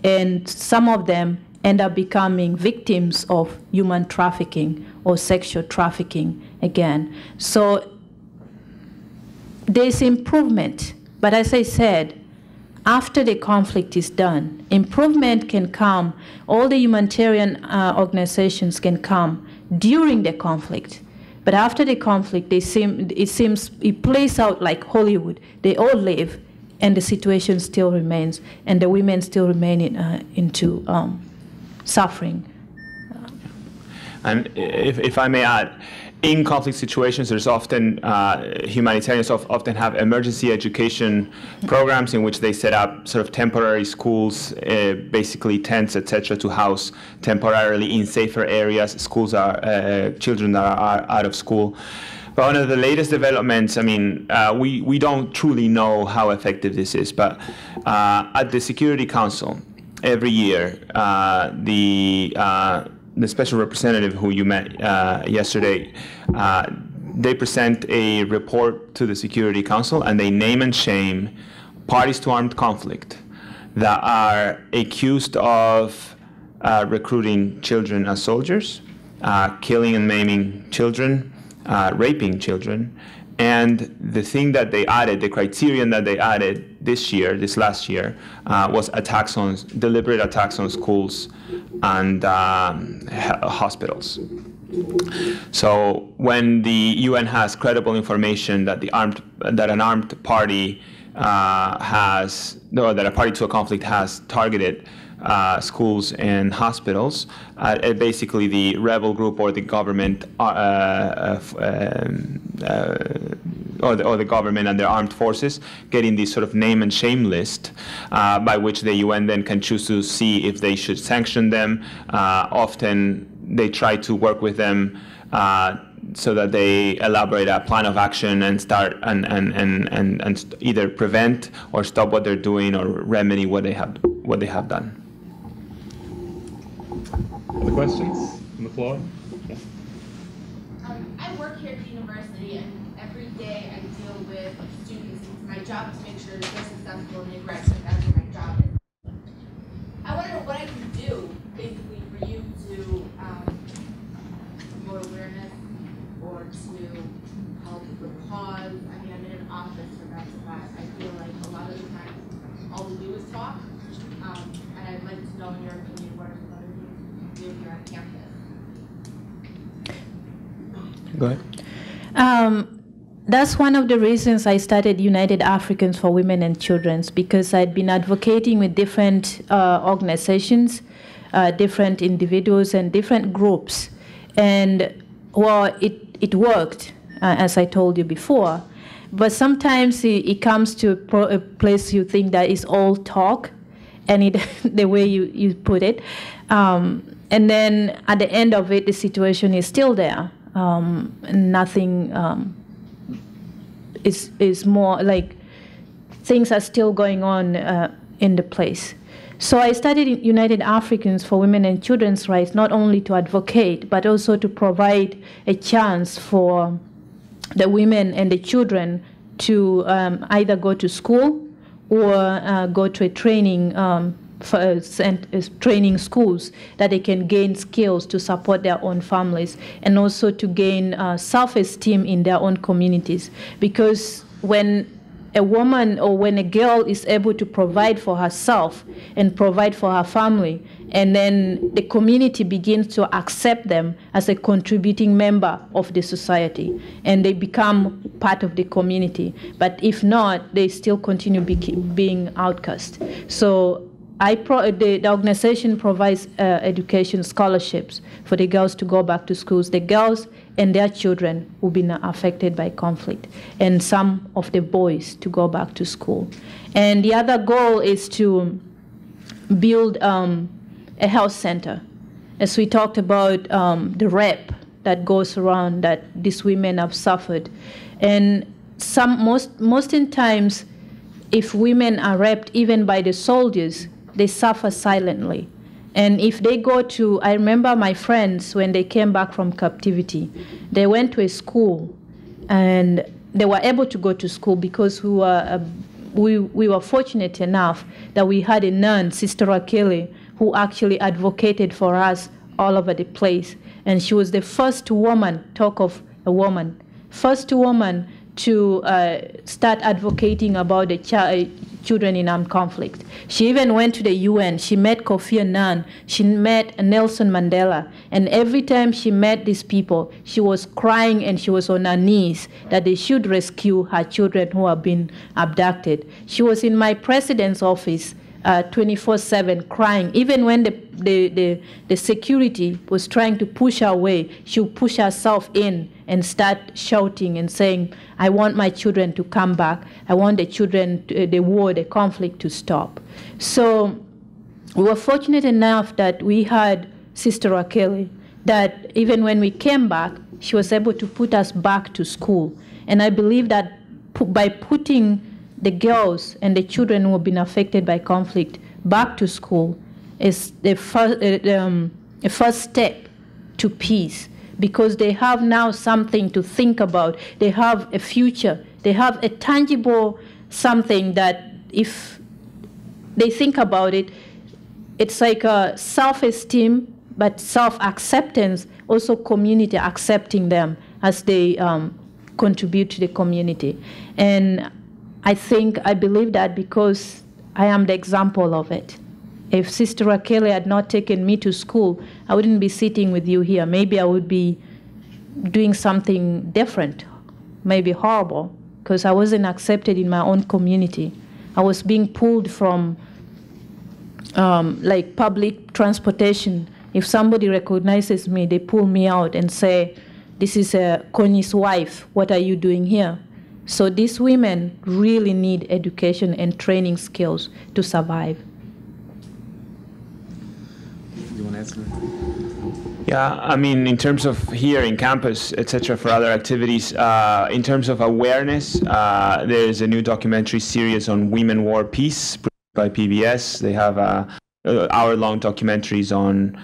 And some of them end up becoming victims of human trafficking or sexual trafficking again. So there's improvement. But as I said, after the conflict is done, improvement can come. All the humanitarian organizations can come during the conflict. But after the conflict, it plays out like Hollywood. They all live, and the situation still remains, and the women still remain into suffering. And if I may add, in conflict situations, there's often, humanitarians often have emergency education programs in which they set up sort of temporary schools, basically tents, etc., to house temporarily in safer areas. Schools are, children that are out of school. But one of the latest developments, I mean, we don't truly know how effective this is, but at the Security Council, every year, the special representative who you met yesterday, they present a report to the Security Council, and they name and shame parties to armed conflict that are accused of recruiting children as soldiers, killing and maiming children, raping children. And the thing that they added, the criterion that they added this last year, was deliberate attacks on schools and hospitals. So when the UN has credible information that an armed party that a party to a conflict has targeted schools and hospitals, basically the rebel group or the government or the government and their armed forces getting this sort of name and shame list by which the UN then can choose to see if they should sanction them. Often they try to work with them so that they elaborate a plan of action and start and either prevent or stop what they're doing or remedy what they have done. Other questions on the floor? Yeah. I work here at the university, and every day I deal with students. My job is to make sure they're successful and they graduate. That's what my job is. I want to know what I can do, basically, for you to promote awareness or to help the cause. I mean, I'm in an office for that, but I feel like a lot of the time all we do is talk. And I'd like to know, in your opinion, what are some other things you can do here on campus? Go ahead. That's one of the reasons I started United Africans for Women and Children, because I'd been advocating with different organizations, different individuals, and different groups. And, well, it worked, as I told you before. But sometimes it comes to a place you think that is all talk, and the way you put it. And then at the end of it, the situation is still there. Nothing is more like things are still going on in the place. So I started in United Africans for Women and Children's Rights, not only to advocate, but also to provide a chance for the women and the children to either go to school or go to a training training schools that they can gain skills to support their own families, and also to gain self-esteem in their own communities. Because when a woman or when a girl is able to provide for herself and provide for her family, and then the community begins to accept them as a contributing member of the society, and they become part of the community. But if not, they still continue being outcast. So the organization provides education scholarships for the girls to go back to schools. The girls and their children who've been affected by conflict, and some of the boys to go back to school. And the other goal is to build a health center. As we talked about the rape that goes around that these women have suffered. And most in times, if women are raped even by the soldiers, they suffer silently. And if they go to, I remember my friends, when they came back from captivity, they went to a school, and they were able to go to school because we were fortunate enough that we had a nun, Sister Rakele, who actually advocated for us all over the place. And she was the first woman, talk of a woman, first woman to start advocating about the children in armed conflict. She even went to the UN. She met Kofi Annan. She met Nelson Mandela. And every time she met these people, she was crying and she was on her knees that they should rescue her children who have been abducted. She was in my president's office 24/7 crying. Even when the security was trying to push her away, she would push herself in and start shouting and saying, I want my children to come back. I want the children, the war, the conflict to stop. So we were fortunate enough that we had Sister Rakele, that even when we came back, she was able to put us back to school. And I believe that by putting the girls and the children who have been affected by conflict back to school is the first step to peace, because they have now something to think about. They have a future. They have a tangible something that if they think about it, it's like a self-esteem, but self-acceptance, also community accepting them as they contribute to the community. And I believe that because I am the example of it. If Sister Rakele had not taken me to school, I wouldn't be sitting with you here. Maybe I would be doing something different, maybe horrible, because I wasn't accepted in my own community. I was being pulled from like public transportation. If somebody recognizes me, they pull me out and say, this is Konyi's wife, what are you doing here? So these women really need education and training skills to survive. You want to answer? Yeah, I mean, in terms of here in campus, etc., for other activities, in terms of awareness, there's a new documentary series on Women, War, Peace by PBS. They have hour-long documentaries on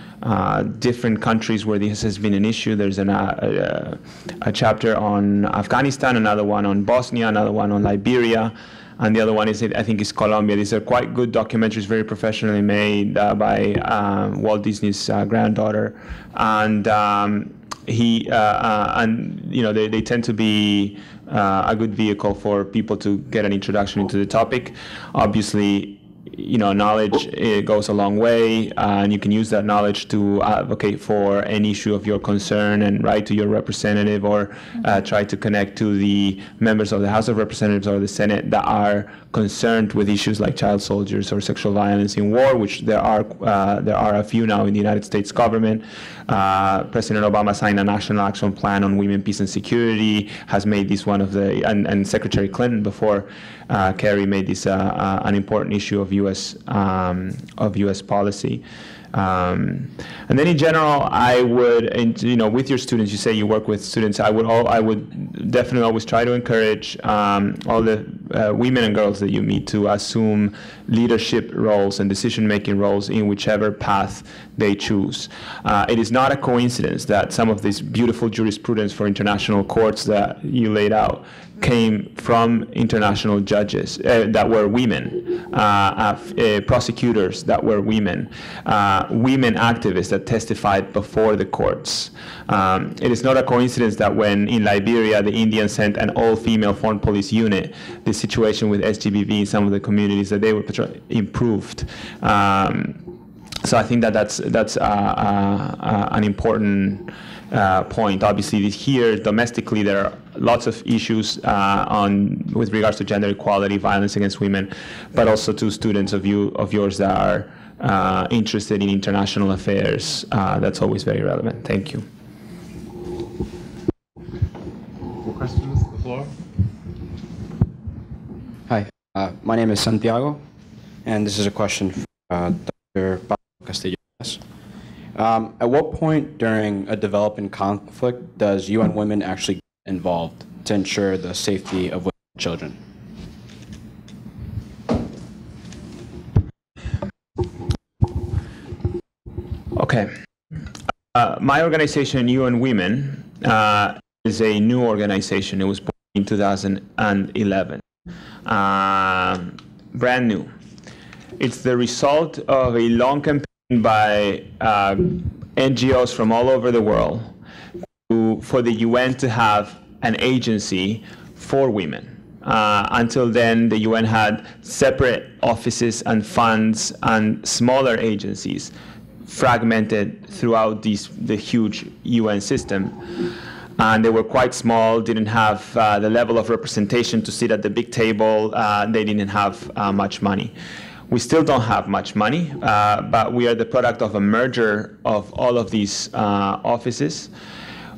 different countries where this has been an issue. There's a chapter on Afghanistan, another one on Bosnia, another one on Liberia, and the other one is, I think, is Colombia. These are quite good documentaries, very professionally made by Walt Disney's granddaughter, and they tend to be a good vehicle for people to get an introduction into the topic. Obviously, knowledge, it goes a long way, and you can use that knowledge to advocate for an issue of your concern and write to your representative, or try to connect to the members of the House of Representatives or the Senate that are concerned with issues like child soldiers or sexual violence in war, which there are a few now in the United States government. President Obama signed a National Action Plan on Women, Peace, and Security, has made this one of the, and Secretary Clinton before Kerry made this an important issue of U.S. policy. And then in general, I would, with your students, you say you work with students, I would definitely always try to encourage all the women and girls that you meet to assume leadership roles and decision-making roles in whichever path they choose. It is not a coincidence that some of this beautiful jurisprudence for international courts that you laid out came from international judges that were women, prosecutors that were women, women activists that testified before the courts. It is not a coincidence that when in Liberia the Indians sent an all-female foreign police unit, the situation with SGBV in some of the communities that they were improved. So I think that that's an important point. Obviously, here domestically there are lots of issues with regards to gender equality, violence against women, but also to students of yours that are interested in international affairs. That's always very relevant. Thank you. More questions on the floor? Hi, my name is Santiago, and this is a question for Dr. Castillo. At what point during a developing conflict does UN Women actually get involved to ensure the safety of women and children? Okay. My organization, UN Women, is a new organization. It was born in 2011. Brand new. It's the result of a long campaign by NGOs from all over the world for the UN to have an agency for women. Until then, the UN had separate offices and funds and smaller agencies fragmented throughout the huge UN system. And they were quite small, didn't have the level of representation to sit at the big table. They didn't have much money. We still don't have much money, but we are the product of a merger of all of these offices.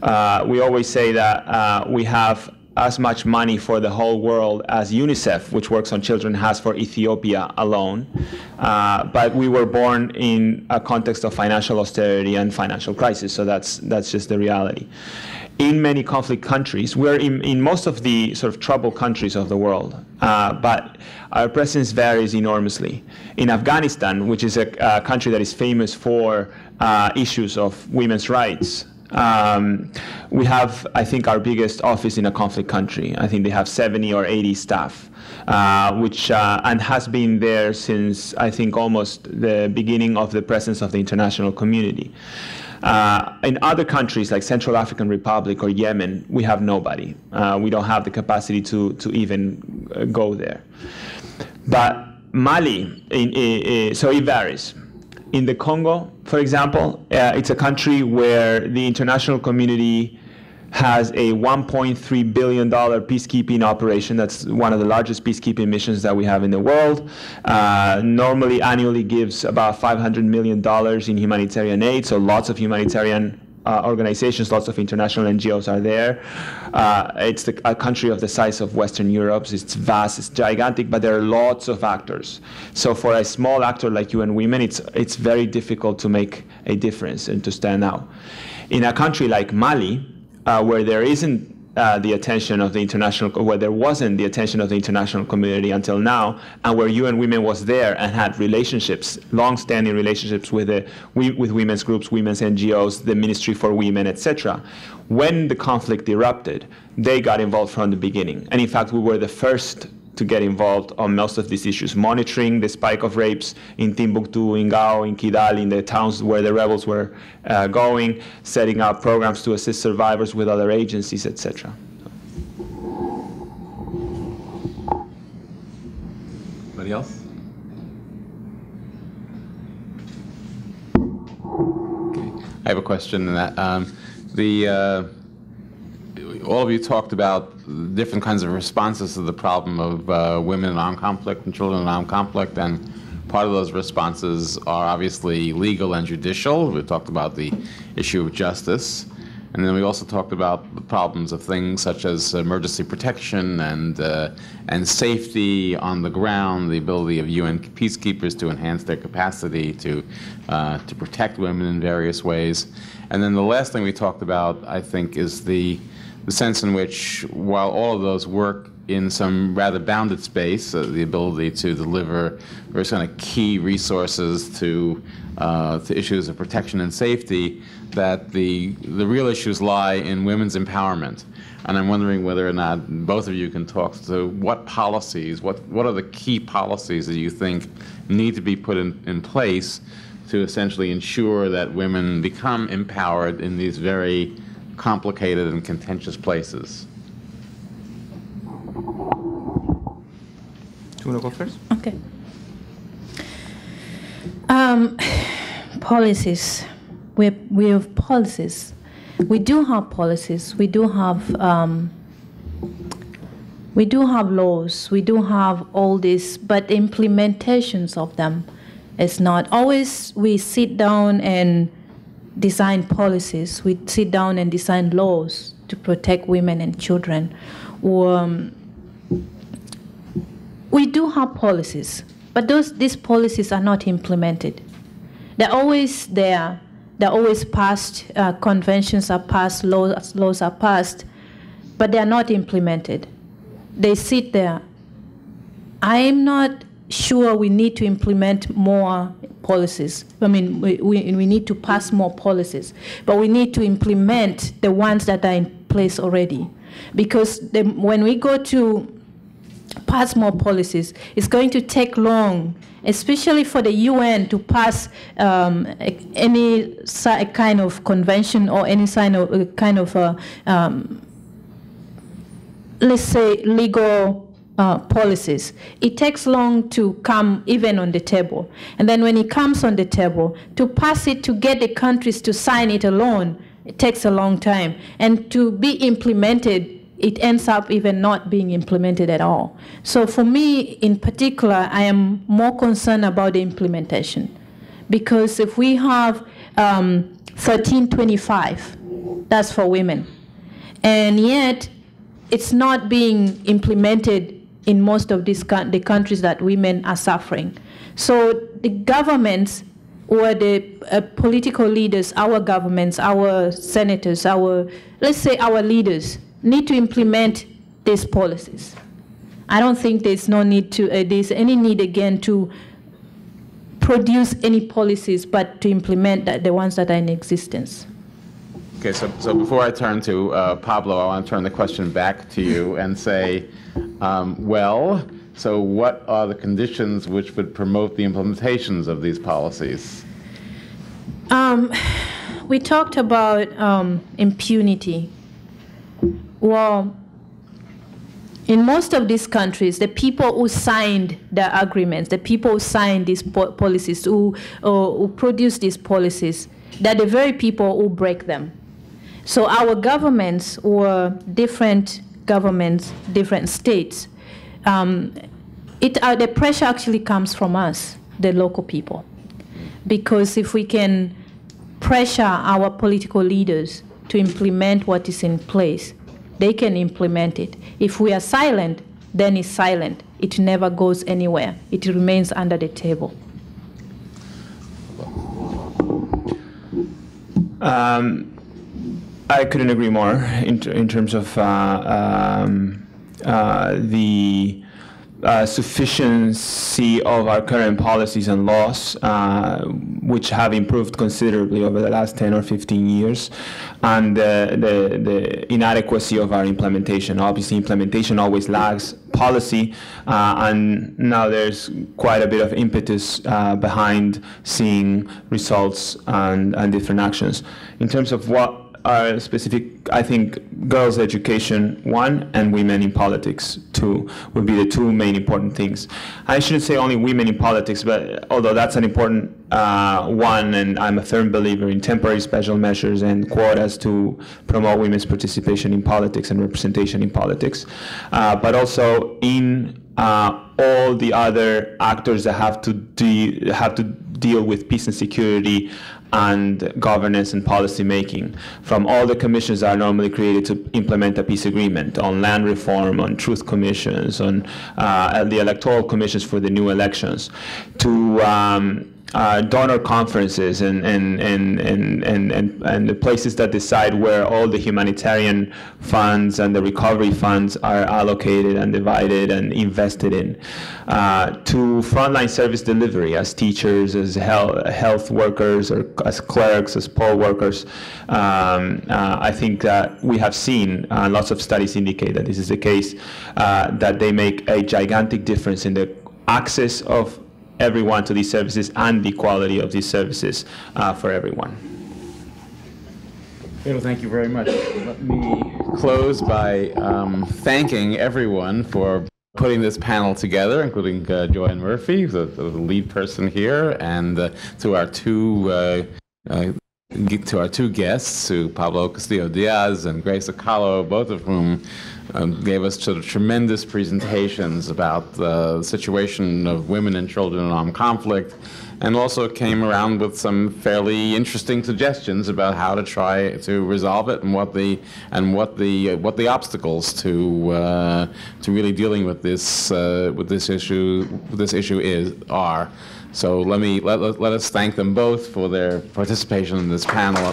We always say that we have as much money for the whole world as UNICEF, which works on children, has for Ethiopia alone. But we were born in a context of financial austerity and financial crisis, so that's just the reality. In many conflict countries, we're in most of the sort of troubled countries of the world, but our presence varies enormously. In Afghanistan, which is a country that is famous for issues of women's rights, we have, I think, our biggest office in a conflict country. I think they have 70 or 80 staff, which and has been there since, I think, almost the beginning of the presence of the international community. In other countries like Central African Republic or Yemen, we have nobody. We don't have the capacity to even go there. But Mali, so it varies. In the Congo, for example, it's a country where the international community has a $1.3 billion peacekeeping operation. That's one of the largest peacekeeping missions that we have in the world. Normally, annually gives about $500 million in humanitarian aid, so lots of humanitarian organizations, lots of international NGOs are there. It's a country of the size of Western Europe. It's vast, it's gigantic, but there are lots of actors. So for a small actor like UN Women, it's very difficult to make a difference and to stand out. In a country like Mali, where there isn't the attention of the international, where there wasn't the attention of the international community until now, and where UN Women was there and had relationships, long-standing relationships with women's groups, women's NGOs, the Ministry for Women, etc. When the conflict erupted, they got involved from the beginning. And in fact, we were the first to get involved on most of these issues, monitoring the spike of rapes in Timbuktu, in Gao, in Kidal, in the towns where the rebels were going, setting up programs to assist survivors with other agencies, etc. Anybody else? Okay. I have a question in that. All of you talked about different kinds of responses to the problem of women in armed conflict and children in armed conflict, and part of those responses are obviously legal and judicial. We talked about the issue of justice, and then we also talked about the problems of things such as emergency protection and safety on the ground, the ability of UN peacekeepers to enhance their capacity to protect women in various ways. And then the last thing we talked about, I think, is the sense in which, while all of those work in some rather bounded space, the ability to deliver very kind of key resources to issues of protection and safety, that the real issues lie in women's empowerment. And I'm wondering whether or not both of you can talk to what policies, what are the key policies that you think need to be put in place to essentially ensure that women become empowered in these very complicated and contentious places. Do you want to go first? Okay. Policies. We have policies. We do have policies. We do have laws. We do have all this, but the implementations of them is not always. We sit down and design policies. We sit down and design laws to protect women and children. We do have policies, but these policies are not implemented. They're always there. They're always passed. Conventions are passed. Laws are passed, but they're not implemented. They sit there. I'm not sure we need to implement more policies. I mean, we need to pass more policies, but we need to implement the ones that are in place already. Because when we go to pass more policies, it's going to take long, especially for the UN to pass any kind of convention or any kind of let's say, legal policies. It takes long to come even on the table. And then when it comes on the table, to pass it, to get the countries to sign it alone, it takes a long time. And to be implemented, it ends up even not being implemented at all. So for me, in particular, I am more concerned about the implementation. Because if we have 1325, that's for women, and yet it's not being implemented in most of the countries that women are suffering. So the governments or the political leaders, our governments, our senators, let's say our leaders, need to implement these policies. I don't think there's any need again to produce any policies, but to implement the ones that are in existence. Okay, so before I turn to Pablo, I want to turn the question back to you and say, so what are the conditions which would promote the implementations of these policies? We talked about impunity. Well, in most of these countries, the people who signed the agreements, the people who signed these policies, who produced these policies, they're the very people who break them. So our governments, or different governments, different states, the pressure actually comes from us, the local people. Because if we can pressure our political leaders to implement what is in place, they can implement it. If we are silent, then it's silent. It never goes anywhere. It remains under the table. I couldn't agree more in terms of the sufficiency of our current policies and laws, which have improved considerably over the last 10 or 15 years, and the inadequacy of our implementation. Obviously, implementation always lags policy, and now there's quite a bit of impetus behind seeing results and different actions. In terms of what are specific, I think girls' education, one, and women in politics, two, would be the two main important things. I shouldn't say only women in politics, but although that's an important one, and I'm a firm believer in temporary special measures and quotas to promote women's participation in politics and representation in politics, but also in all the other actors that have to deal with peace and security and governance and policy making, from all the commissions that are normally created to implement a peace agreement, on land reform, on truth commissions, on the electoral commissions for the new elections, to donor conferences and the places that decide where all the humanitarian funds and the recovery funds are allocated and divided and invested in, to frontline service delivery as teachers, as health workers, or as clerks, as poll workers. I think that we have seen lots of studies indicate that this is the case, that they make a gigantic difference in the access of everyone to these services and the quality of these services for everyone. Well, thank you very much. Let me close by thanking everyone for putting this panel together, including Joanne Murphy, the lead person here, and to our two guests, to Pablo Castillo-Diaz and Grace Acalo, both of whom gave us sort of tremendous presentations about the situation of women and children in armed conflict, and also came around with some fairly interesting suggestions about how to try to resolve it and what the obstacles to really dealing with this issue are. So let us thank them both for their participation in this panel.